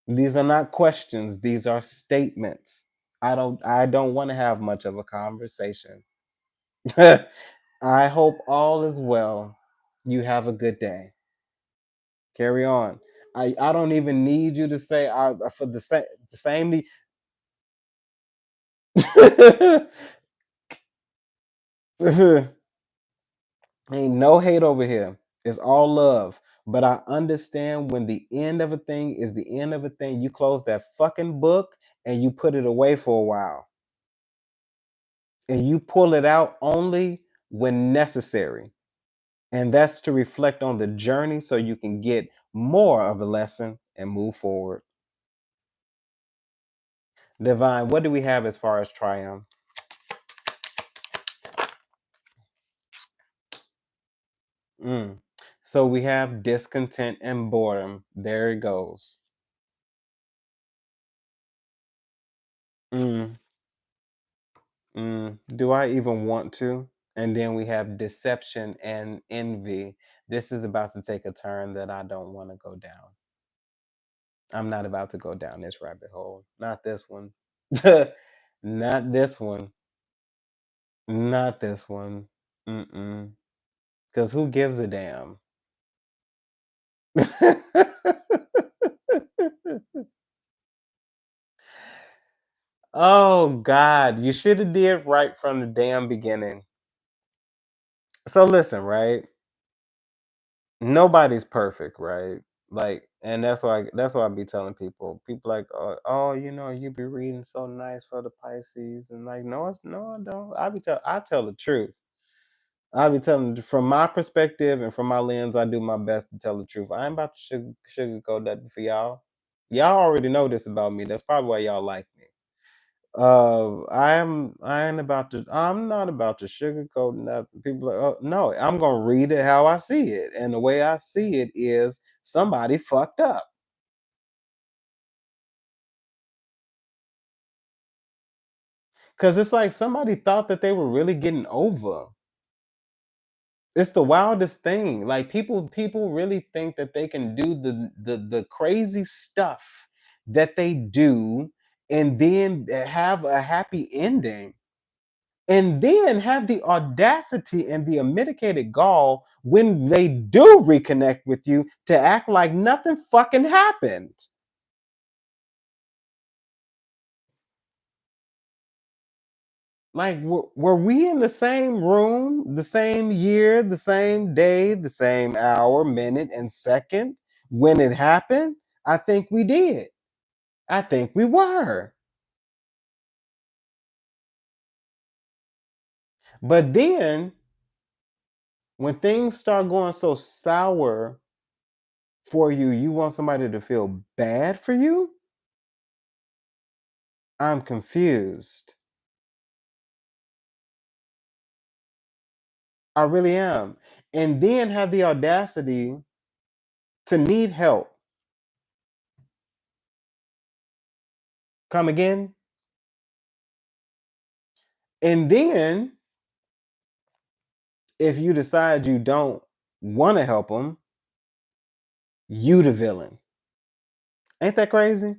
These are not questions, these are statements. I don't want to have much of a conversation. I hope all is well. You have a good day. Carry on. I don't even need you to say for the same need. Ain't no hate over here. It's all love. But I understand when the end of a thing is the end of a thing, you close that fucking book and you put it away for a while. And you pull it out only when necessary. And that's to reflect on the journey so you can get more of the lesson and move forward. Divine, what do we have as far as triumph? Mm. So we have discontent and boredom. There it goes. Mm. Do I even want to? And then we have deception and envy. This is about to take a turn that I don't want to go down. I'm not about to go down this rabbit hole. Not this one. Not this one. Not this one. Mm-mm. Because who gives a damn? Oh God, you should have did right from the damn beginning. So listen, right? Nobody's perfect, right? Like, and that's why I be telling people. People like, oh, you be reading so nice for the Pisces, and like, no, no, I don't. I tell the truth. I be telling from my perspective and from my lens, I do my best to tell the truth. I ain't about to sugarcoat that for y'all. Y'all already know this about me. That's probably why y'all like me. I'm not about to sugarcoat nothing. People are like, oh no, I'm gonna read it how I see it. And the way I see it is somebody fucked up. Cause it's like somebody thought that they were really getting over. It's the wildest thing. Like people really think that they can do the crazy stuff that they do and then have a happy ending. And then have the audacity and the unmitigated gall when they do reconnect with you to act like nothing fucking happened. Like, were we in the same room, the same year, the same day, the same hour, minute, and second when it happened? I think we did. I think we were. But then when things start going so sour for you, you want somebody to feel bad for you? I'm confused. I really am. And then have the audacity to need help. Come again. And then if you decide you don't want to help them, you the villain. Ain't that crazy?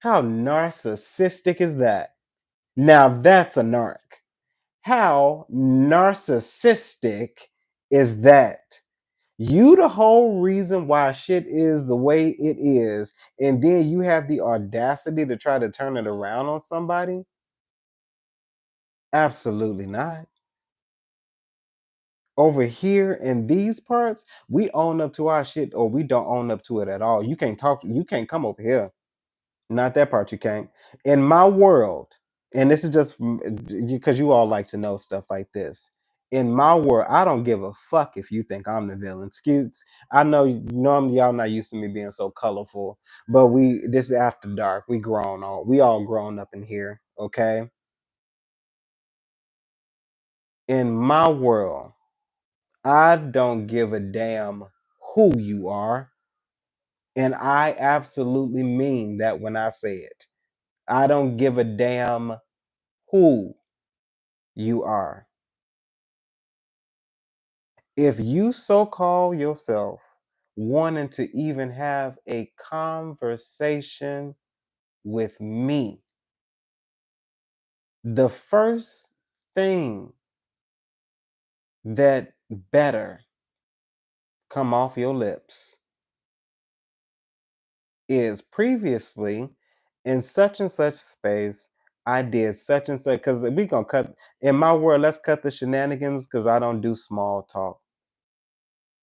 How narcissistic is that? Now that's a narc. How narcissistic is that? You the whole reason why shit is the way it is, and then you have the audacity to try to turn it around on somebody? Absolutely not. Over here in these parts, we own up to our shit or we don't own up to it at all. You can't come over here. Not that part you can't. In my world, and this is just because you all like to know stuff like this. In my world, I don't give a fuck if you think I'm the villain. Excuse, I know normally y'all not used to me being so colorful, but this is after dark. We all grown up in here, okay? In my world, I don't give a damn who you are. And I absolutely mean that when I say it. I don't give a damn who you are. If you so call yourself wanting to even have a conversation with me, the first thing that better come off your lips is previously in such and such space. I did such and such because we gonna cut in my world. Let's cut the shenanigans because I don't do small talk.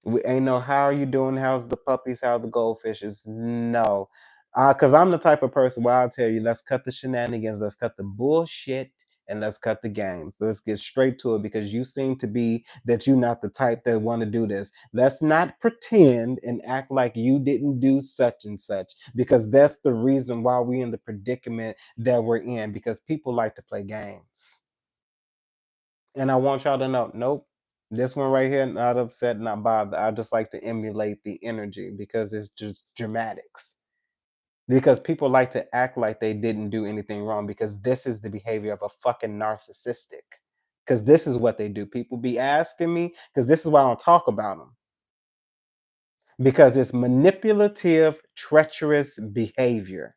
We ain't no how are you doing? How's the puppies? How the goldfishes? No. Cause I'm the type of person where I'll tell you, let's cut the shenanigans, let's cut the bullshit, and let's cut the games. Let's get straight to it because you seem to be that you're not the type that want to do this. Let's not pretend and act like you didn't do such and such, because that's the reason why we're in the predicament that we're in, because people like to play games. And I want y'all to know, nope. This one right here, not upset, not bothered. I just like to emulate the energy because it's just dramatics. Because people like to act like they didn't do anything wrong because this is the behavior of a fucking narcissistic. Because this is what they do. People be asking me, because this is why I don't talk about them. Because it's manipulative, treacherous behavior.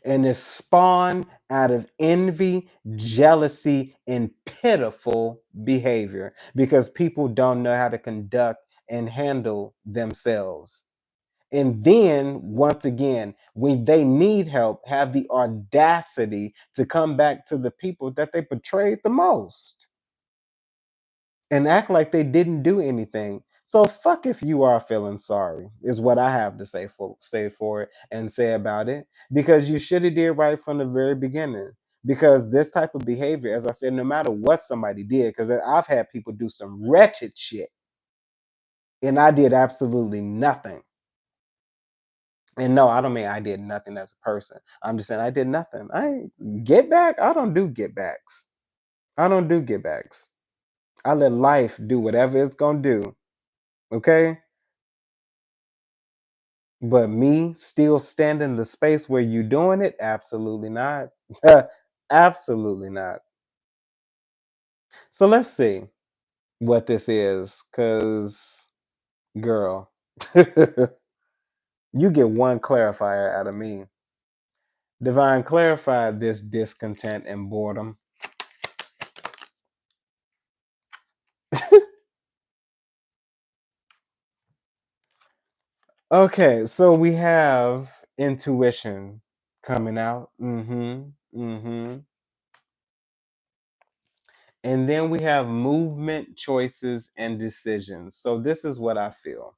And it's spawned out of envy, jealousy, and pitiful behavior because people don't know how to conduct and handle themselves. And then, once again, when they need help, have the audacity to come back to the people that they betrayed the most and act like they didn't do anything. So fuck if you are feeling sorry is what I have to say for it and say about it, because you should have did right from the very beginning. Because this type of behavior, as I said, no matter what somebody did, because I've had people do some wretched shit and I did absolutely nothing. And no, I don't mean I did nothing as a person. I'm just saying I did nothing. I ain't get back. I don't do get backs. I don't do get backs. I let life do whatever it's gonna do. Okay. But me still standing the space where you doing it? Absolutely not. Absolutely not. So let's see what this is. Cause girl, you get one clarifier out of me. Divine, clarify this discontent and boredom. Okay, so we have intuition coming out. And then we have movement, choices, and decisions. So this is what I feel.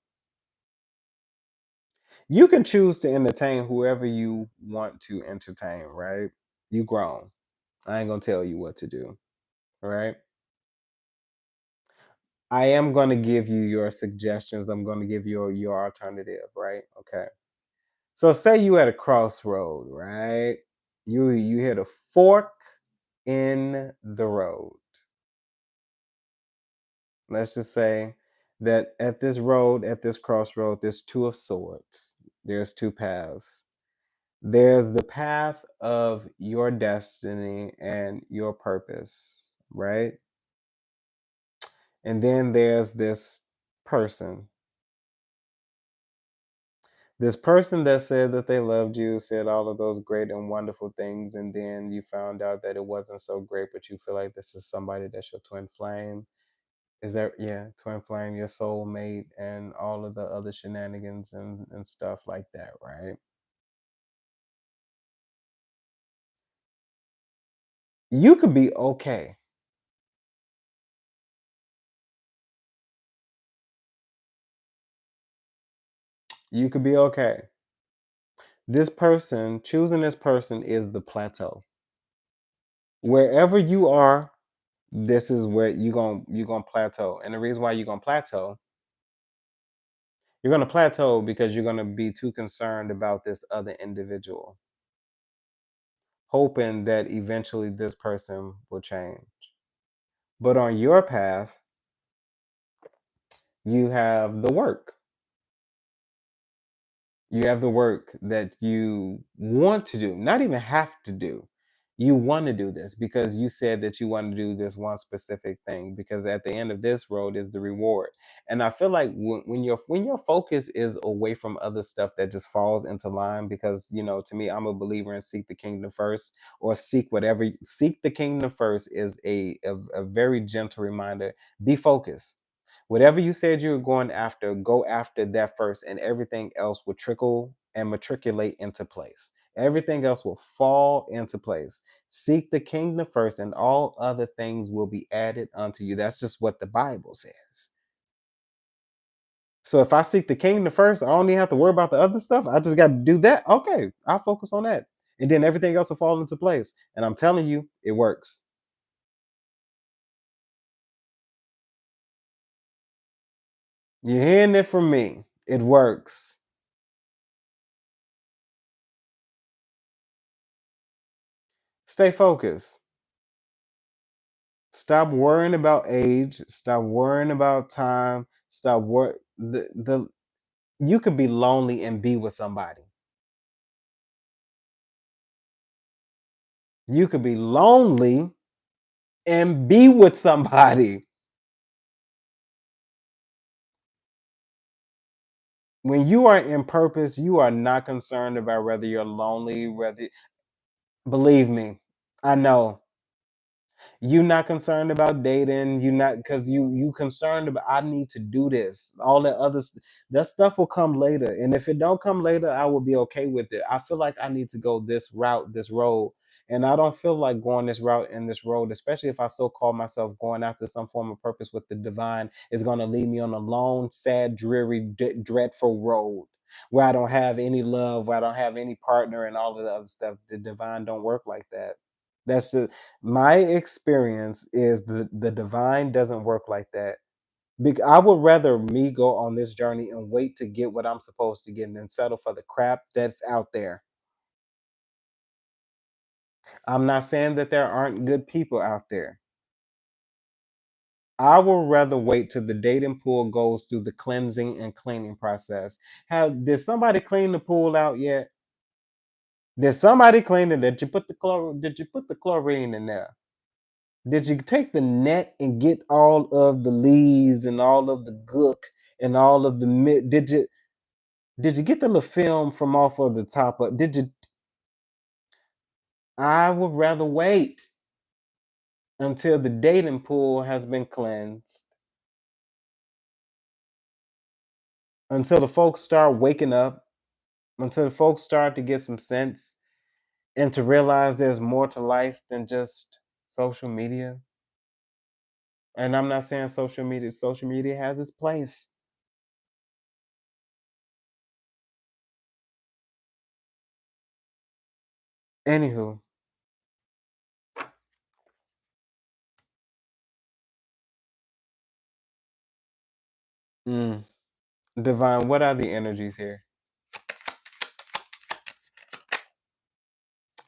You can choose to entertain whoever you want to entertain, right? You grown. I ain't gonna tell you what to do, right? I am gonna give you your suggestions. I'm gonna give you your alternative, right? Okay. So say you at a crossroad, right? You hit a fork in the road. Let's just say that at this road, at this crossroad, there's two of swords. There's two paths. There's the path of your destiny and your purpose, right? And then there's this person. This person that said that they loved you, said all of those great and wonderful things, and then you found out that it wasn't so great, but you feel like this is somebody that's your twin flame. Is that, yeah, twin flame, your soulmate, and all of the other shenanigans and stuff like that, right? You could be okay. You could be okay. This person, choosing this person is the plateau. Wherever you are, this is where you're gonna plateau. And the reason why you're gonna plateau because you're gonna be too concerned about this other individual, hoping that eventually this person will change. But on your path, you have the work. You have the work that you want to do, not even have to do. You want to do this because you said that you want to do this one specific thing, because at the end of this road is the reward. And I feel like when your focus is away from other stuff, that just falls into line, because to me, I'm a believer in seek the kingdom first, or seek the kingdom first is a very gentle reminder. Be focused. Whatever you said you were going after, go after that first, and everything else will trickle and matriculate into place. Everything else will fall into place. Seek the kingdom first, and all other things will be added unto you. That's just what the Bible says. So if I seek the kingdom first, I don't even have to worry about the other stuff. I just got to do that. Okay, I'll focus on that. And then everything else will fall into place. And I'm telling you, it works. You're hearing it from me. It works. Stay focused. Stop worrying about age. Stop worrying about time. Stop the you could be lonely and be with somebody. You could be lonely and be with somebody. When you are in purpose, you are not concerned about whether you're lonely, whether, believe me, I know. You not concerned about dating. You not, because you concerned about, I need to do this. All that that stuff will come later. And if it don't come later, I will be okay with it. I feel like I need to go this route, this road. And I don't feel like going this route and this road, especially if I so call myself going after some form of purpose with the divine, is going to lead me on a long, sad, dreary, dreadful road where I don't have any love, where I don't have any partner, and all of the other stuff. The divine don't work like that. That's the My experience is the divine doesn't work like that. I would rather me go on this journey and wait to get what I'm supposed to get, and then settle for the crap that's out there. I'm not saying that there aren't good people out there. I would rather wait till the dating pool goes through the cleansing and cleaning process. Did somebody clean the pool out yet? Did somebody clean it? Did you put the chlorine in there? Did you take the net and get all of the leaves and all of the gook and all of the did you get the little film from off of the top of, did you? I would rather wait until the dating pool has been cleansed, until the folks start waking up, until the folks start to get some sense, and to realize there's more to life than just social media. And I'm not saying social media has its place. Anywho, mm, divine, what are the energies here?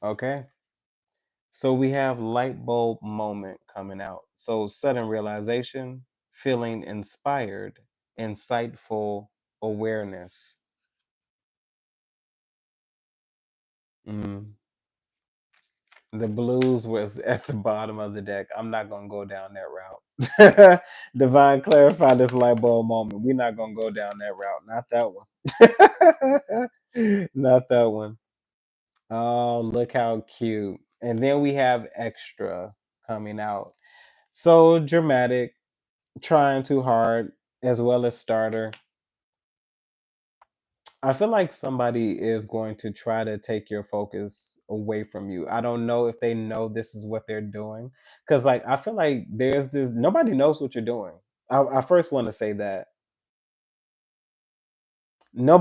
Okay. So we have light bulb moment coming out. So sudden realization, feeling inspired, insightful awareness. Mm. The blues was at the bottom of the deck. I'm not gonna go down that route. Divine, clarify this light bulb moment. We're not gonna go down that route. Not that one. Not that one. Oh, look how cute. And then we have extra coming out. So dramatic, trying too hard, as well as starter. I feel like somebody is going to try to take your focus away from you. I don't know if they know this is what they're doing. Cause like I feel like there's this nobody knows what you're doing. I first want to say that. No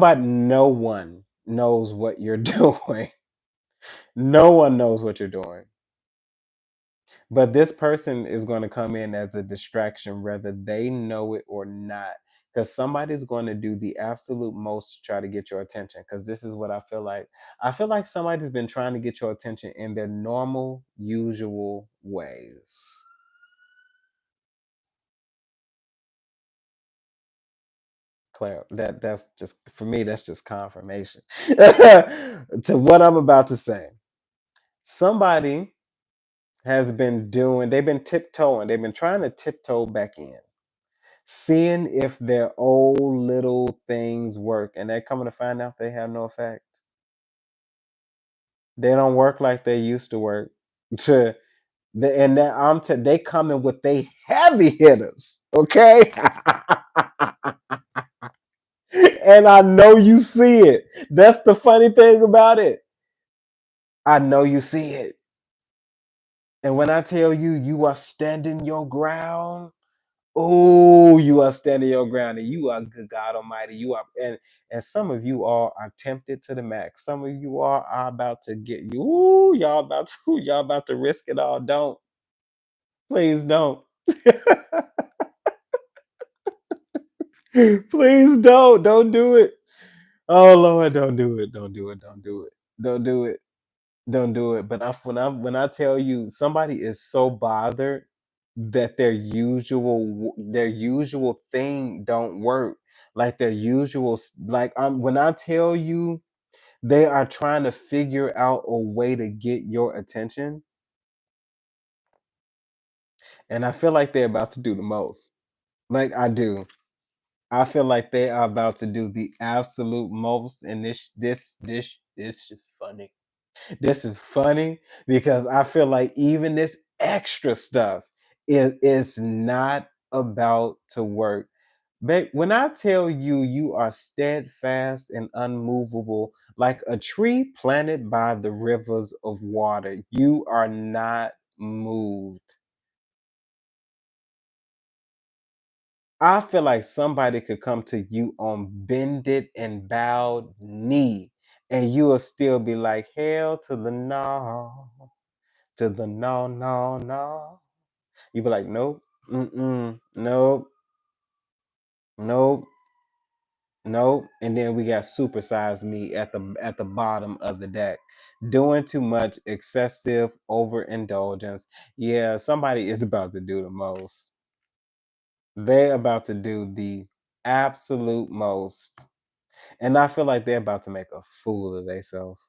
one knows what you're doing. No one knows what you're doing. But this person is going to come in as a distraction, whether they know it or not. Because somebody's going to do the absolute most to try to get your attention. Because this is what I feel like. I feel like somebody's been trying to get your attention in their normal, usual ways. Claire, that's just for me, that's just confirmation to what I'm about to say. Somebody has been doing, they've been tiptoeing, they've been trying to tiptoe back in, seeing if their old little things work, and they're coming to find out they have no effect. They don't work like they used to work. To and that they coming with they heavy hitters, okay? And I know you see it. That's the funny thing about it. I know you see it. And when I tell you you are standing your ground, oh, you are standing your ground, and you are good God Almighty. You are, and some of you all are tempted to the max. Some of you all are about to get you. Ooh, y'all about to risk it all. Don't, please don't. Please don't do it. Oh Lord, don't do it. Don't do it. Don't do it. Don't do it. Don't do it. But when I tell you somebody is so bothered that their usual thing don't work, like their usual like when I tell you they are trying to figure out a way to get your attention, and I feel like they're about to do the most. Like I do. I feel like they are about to do the absolute most, and this is funny. This is funny because I feel like even this extra stuff is not about to work. But when I tell you you are steadfast and unmovable, like a tree planted by the rivers of water, you are not moved. I feel like somebody could come to you on bended and bowed knee, and you will still be like, hell to the no. To the no, no, no. You be like, nope, nope, nope, nope. And then we got supersized me at the bottom of the deck. Doing too much, excessive overindulgence. Yeah, somebody is about to do the most. They're about to do the absolute most. And I feel like they're about to make a fool of themselves.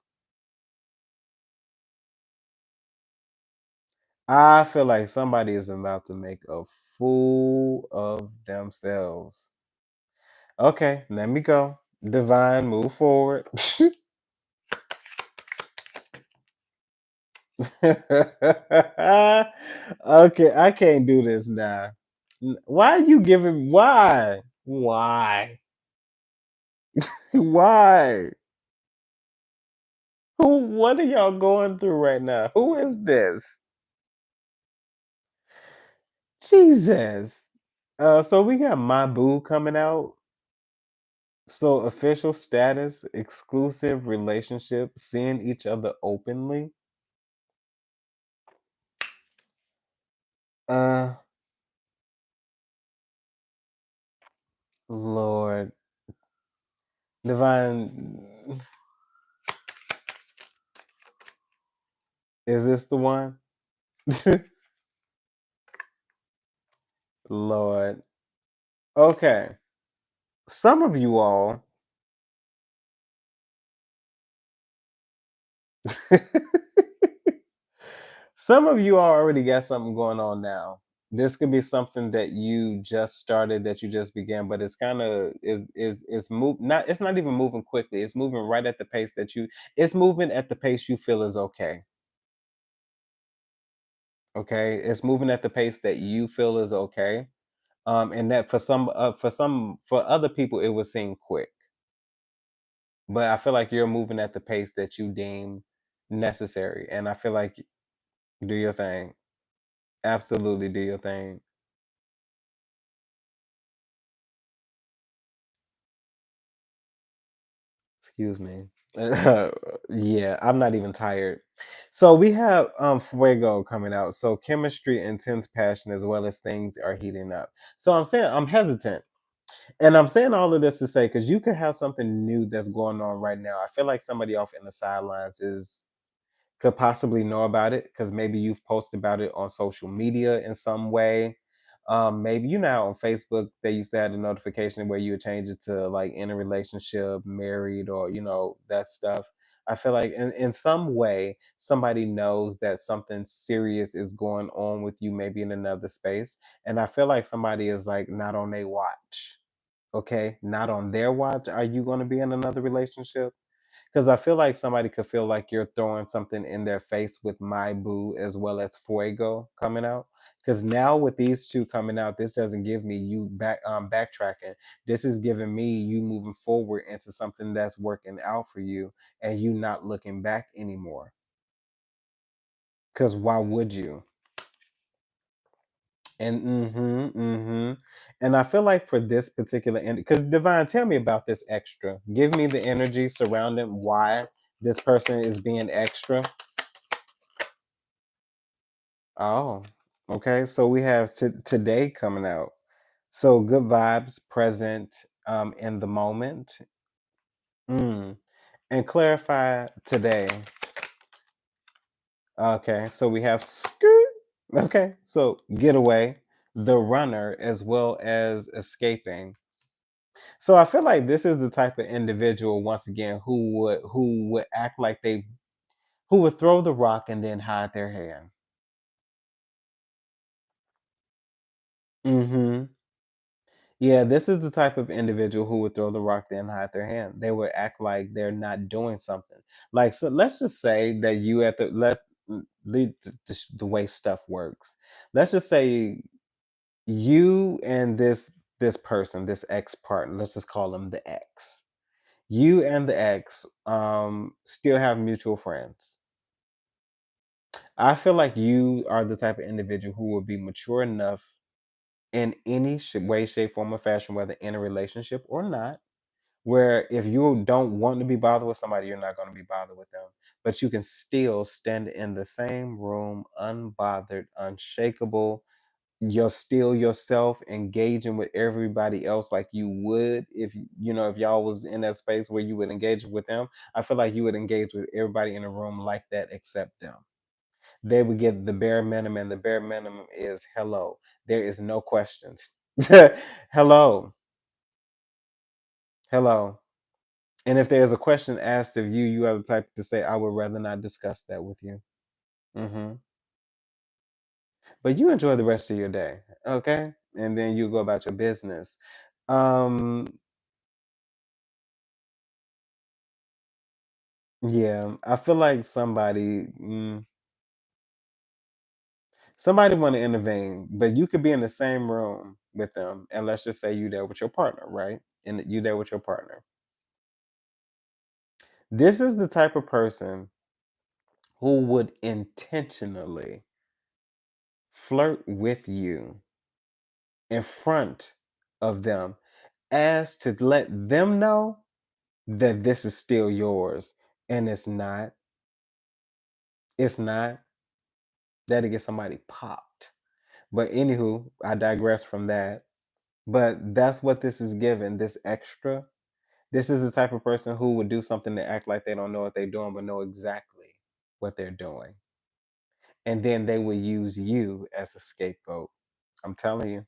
I feel like somebody is about to make a fool of themselves. Okay, let me go. Divine, move forward. Okay, I can't do this now. Why are you giving? Why? Why? Why? Who? What are y'all going through right now? Who is this? Jesus. So we got my boo coming out. So official status, exclusive relationship, seeing each other openly. Uh, Lord, Divine, is this the one? Lord. Okay. Some of you all, some of you all already got something going on now. This could be something that you just started, that you just began, but it's kind of is move not it's not even moving quickly. It's moving right at the pace that you it's moving at the pace you feel is okay. Okay? It's moving at the pace that you feel is okay. And that for other people it would seem quick. But I feel like you're moving at the pace that you deem necessary. And I feel like do your thing. Absolutely do your thing. Excuse me. Yeah, I'm not even tired. So we have Fuego coming out. So chemistry, intense passion, as well as things are heating up. So I'm saying I'm hesitant. And I'm saying all of this to say, because you could have something new that's going on right now. I feel like somebody off in the sidelines is could possibly know about it because maybe you've posted about it on social media in some way. Maybe you know on Facebook they used to have a notification where you would change it to like in a relationship, married, or that stuff. I feel like in some way somebody knows that something serious is going on with you, maybe in another space. And I feel like somebody is like not on their watch. Okay, not on their watch. Are you going to be in another relationship? Because I feel like somebody could feel like you're throwing something in their face with My Boo as well as Fuego coming out. Because now with these two coming out, this doesn't give me you backtracking. This is giving me you moving forward into something that's working out for you and you not looking back anymore. Because why would you? And and I feel like for this particular end, because Divine, tell me about this extra. Give me the energy surrounding why this person is being extra. Oh, okay. So we have today coming out. So good vibes, present, in the moment. Mm. And clarify today. Okay. So we have skirt. Okay. So getaway, the runner, as well as escaping. So I feel like this is the type of individual, once again, who would act like they who would throw the rock and then hide their hand. Hmm. Yeah, this is the type of individual who would throw the rock then hide their hand. They would act like they're not doing something. Like, so let's just say that you at the let the way stuff works. Let's just say you and this person, this ex partner, let's just call him the ex. You and the ex still have mutual friends. I feel like you are the type of individual who will be mature enough in any way, shape, form, or fashion, whether in a relationship or not, where if you don't want to be bothered with somebody, you're not going to be bothered with them. But you can still stand in the same room, unbothered, unshakable. You're still yourself, engaging with everybody else like you would if y'all was in that space where you would engage with them. I feel like you would engage with everybody in the room like that except them. They would get the bare minimum, and the bare minimum is hello. There is no questions. Hello, hello. And if there's a question asked of you, you are the type to say, "I would rather not discuss that with you." Hmm. But you enjoy the rest of your day, okay? And then you go about your business. Um, yeah, I feel like somebody want to intervene, but you could be in the same room with them, and let's just say you there with your partner, right? And you there with your partner. This is the type of person who would intentionally flirt with you in front of them as to let them know that this is still yours. And it's not. It's not. That'll get somebody popped. But anywho, I digress from that. But that's what this is given, this extra. This is the type of person who would do something to act like they don't know what they're doing, but know exactly what they're doing. And then they will use you as a scapegoat. I'm telling you.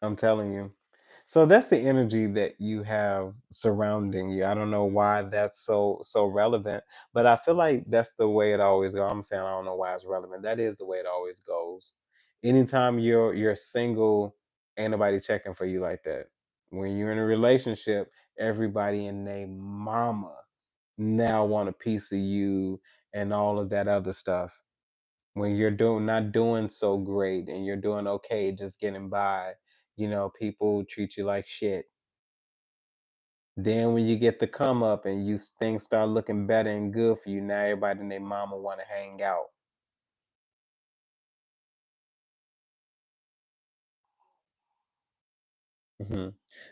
I'm telling you. So that's the energy that you have surrounding you. I don't know why that's so relevant, but I feel like that's the way it always goes. I'm saying I don't know why it's relevant. That is the way it always goes. Anytime you're single, ain't nobody checking for you like that. When you're in a relationship, everybody and their mama now want a piece of you and all of that other stuff. When you're doing not doing so great and you're doing okay, just getting by, people treat you like shit. Then when you get the come up and things start looking better and good for you, now everybody and their mama want to hang out. hmm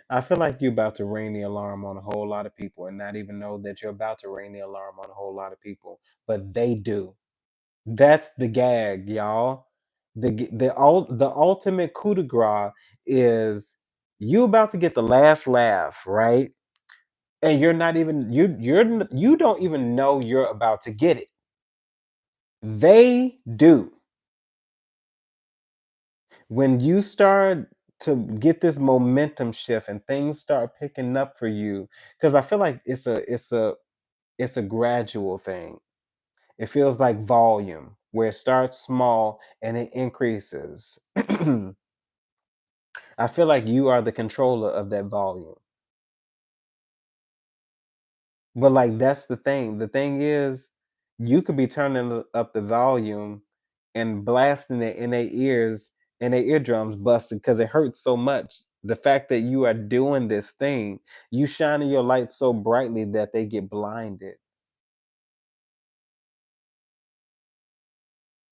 I feel like you're about to ring the alarm on a whole lot of people and not even know that you're about to ring the alarm on a whole lot of people, but they do. That's the gag, y'all. The ultimate coup de grace is you about to get the last laugh, right? And you're not even you don't even know you're about to get it. They do. When you start to get this momentum shift and things start picking up for you, because I feel like it's a gradual thing. It feels like volume where it starts small and it increases. I feel like you are the controller of that volume. But like that's the thing. The thing is, you could be turning up the volume and blasting it in their ears and their eardrums busted because it hurts so much. The fact that you are doing this thing, you shining your light so brightly that they get blinded.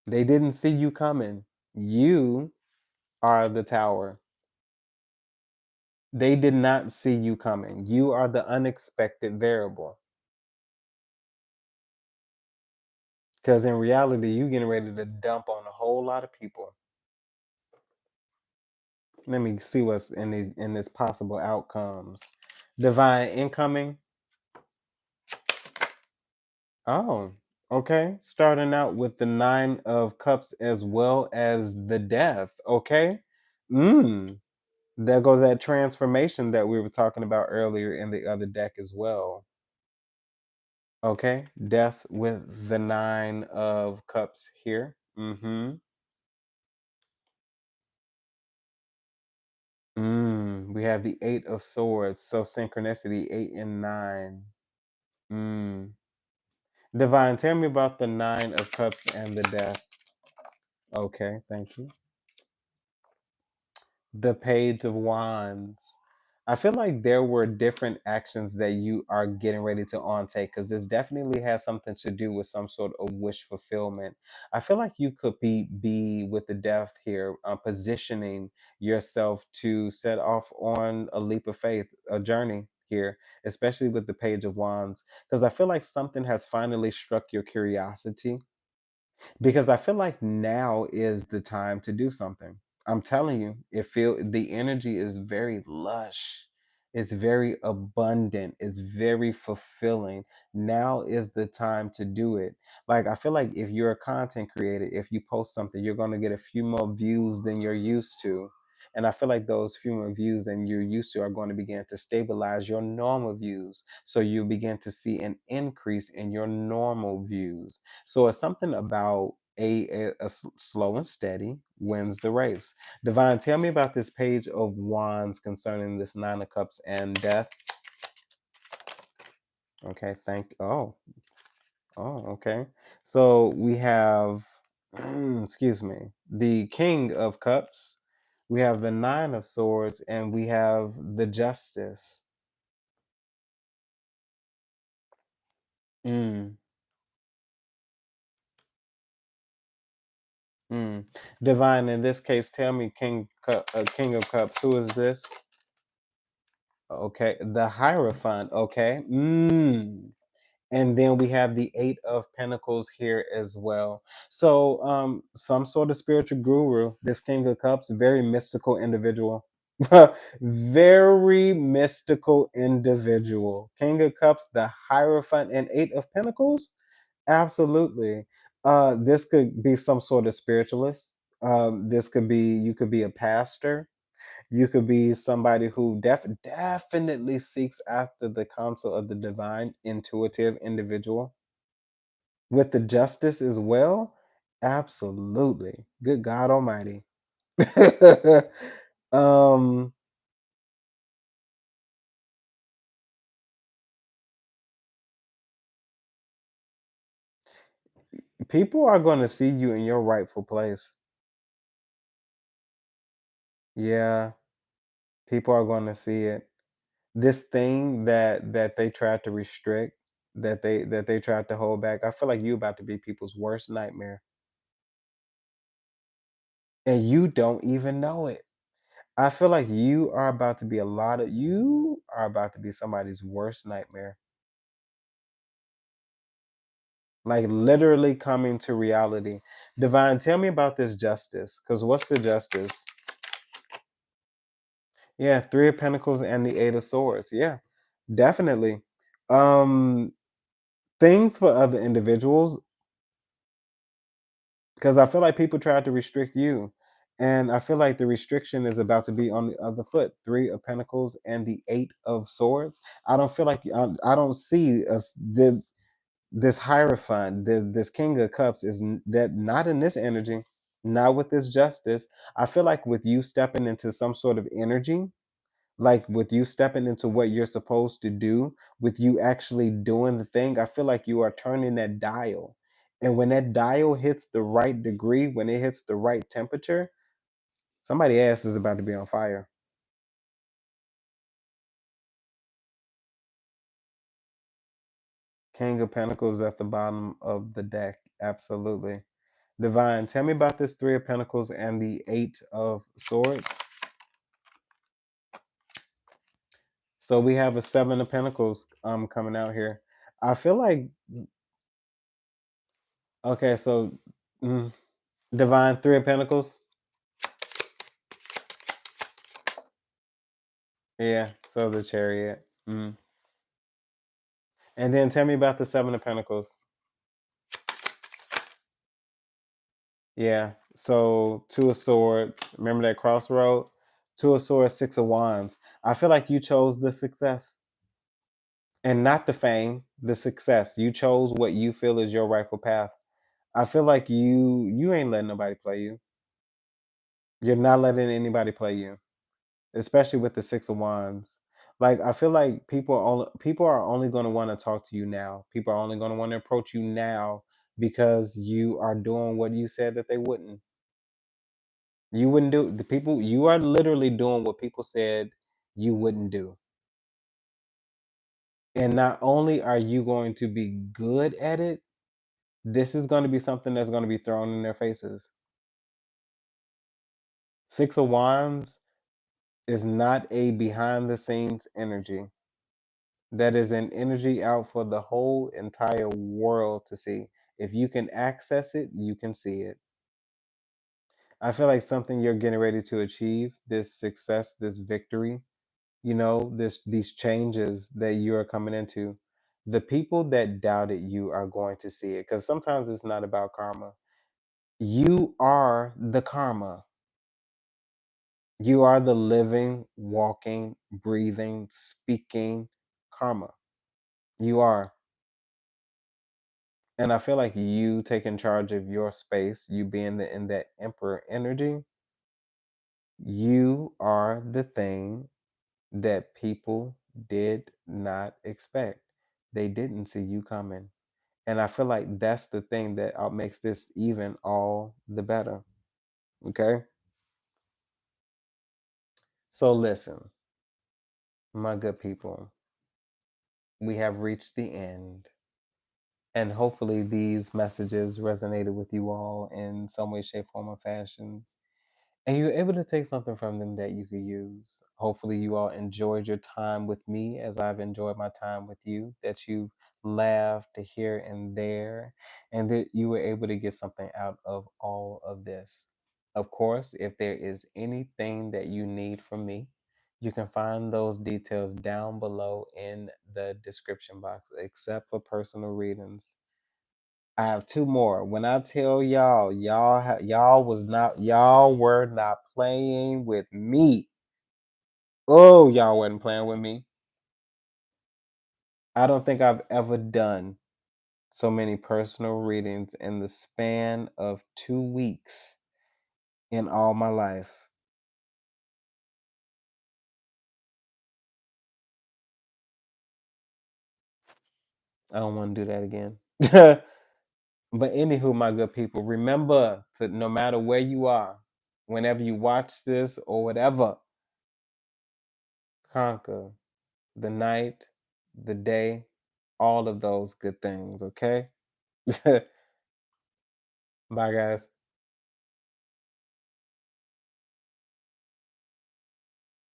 They didn't see you coming. You are the tower. They did not see you coming. You are the unexpected variable. Because in reality, you getting ready to dump on a whole lot of people. Let me see what's in this possible outcomes. Divine incoming. Oh, okay. Starting out with the nine of cups as well as the death. Okay. Mm. There goes that transformation that we were talking about earlier in the other deck as well. Okay. Death with the nine of cups here. Mm-hmm. We have the eight of swords. So synchronicity, eight and nine. Mm. Divine, tell me about the nine of cups and the death. Okay, thank you. The page of wands. I feel like there were different actions that you are getting ready to on take because this definitely has something to do with some sort of wish fulfillment. I feel like you could be with the death here, positioning yourself to set off on a leap of faith, a journey here, especially with the page of wands, because I feel like something has finally struck your curiosity because I feel like now is the time to do something. I'm telling you, the energy is very lush. It's very abundant. It's very fulfilling. Now is the time to do it. Like I feel like if you're a content creator, if you post something, you're going to get a few more views than you're used to. And I feel like those few more views than you're used to are going to begin to stabilize your normal views. So you begin to see an increase in your normal views. So it's something about slow and steady wins the race. Divine, tell me about this page of wands concerning this nine of cups and death. Okay, okay. So we have, excuse me, the king of cups. We have the nine of swords, and we have the justice. Mm, mm. Divine, in this case, tell me, king of cups. Who is this? Okay, the Hierophant. Okay. And then we have the Eight of Pentacles here as well. So, some sort of spiritual guru, this King of Cups, very mystical individual. Very mystical individual. King of Cups, the Hierophant, and Eight of Pentacles. Absolutely. This could be some sort of spiritualist. This could be, you could be a pastor. You could be somebody who definitely seeks after the counsel of the divine, intuitive individual. With the justice as well, absolutely. Good God Almighty. um, People are going to see you in your rightful place. Yeah, people are going to see it. This thing that they tried to restrict, that they tried to hold back. I feel like you about to be people's worst nightmare, and you don't even know it. I feel like you are about to be somebody's worst nightmare. Like literally coming to reality. Divine, tell me about this justice. Because what's the justice? Yeah, Three of Pentacles and the Eight of Swords. Yeah, definitely. Um, Things for other individuals, because I feel like people tried to restrict you. And I feel like the restriction is about to be on the other foot. Three of Pentacles and the Eight of Swords. I don't feel like I don't see us this Hierophant, this King of Cups that not in this energy, not with this justice. I feel like with you stepping into some sort of energy, like with you stepping into what you're supposed to do, with you actually doing the thing, I feel like you are turning that dial. And when that dial hits the right degree, when it hits the right temperature, somebody's ass is about to be on fire. King of Pentacles at the bottom of the deck. Absolutely. Divine, tell me about this Three of Pentacles and the Eight of Swords. So we have a Seven of Pentacles coming out here. I feel like okay, so mm, Divine, Three of Pentacles. Yeah, so the Chariot. And then tell me about the Seven of Pentacles. Yeah, so Two of Swords. Remember that crossroad? Two of Swords, Six of Wands. I feel like you chose the success and not the fame, the success. You chose what you feel is your rightful path. I feel like you ain't letting nobody play you. You're not letting anybody play you, especially with the Six of Wands. Like I feel like people are only going to want to talk to you now. People are only going to want to approach you now because you are doing what you said that they wouldn't. You wouldn't do the people. You are literally doing what people said you wouldn't do. And not only are you going to be good at it, this is going to be something that's going to be thrown in their faces. Six of Wands is not a behind the scenes energy. That is an energy out for the whole entire world to see. If you can access it, you can see it. I feel like something you're getting ready to achieve, this success, this victory, these changes that you are coming into. The people that doubted you are going to see it because sometimes it's not about karma. You are the karma. You are the living, walking, breathing, speaking karma. You are. And I feel like you taking charge of your space, you being in that emperor energy, you are the thing that people did not expect. They didn't see you coming. And I feel like that's the thing that makes this even all the better. Okay. So listen, my good people, we have reached the end. And hopefully these messages resonated with you all in some way, shape, form, or fashion. And you're able to take something from them that you could use. Hopefully, you all enjoyed your time with me as I've enjoyed my time with you, that you've laughed here and there, and that you were able to get something out of all of this. Of course, if there is anything that you need from me, you can find those details down below in the description box, except for personal readings. I have two more. When I tell y'all, y'all were not playing with me. Oh, y'all wasn't playing with me. I don't think I've ever done so many personal readings in the span of 2 weeks in all my life. I don't want to do that again. But anywho, my good people, remember to no matter where you are, whenever you watch this or whatever, conquer the night, the day, all of those good things, okay? Bye, guys.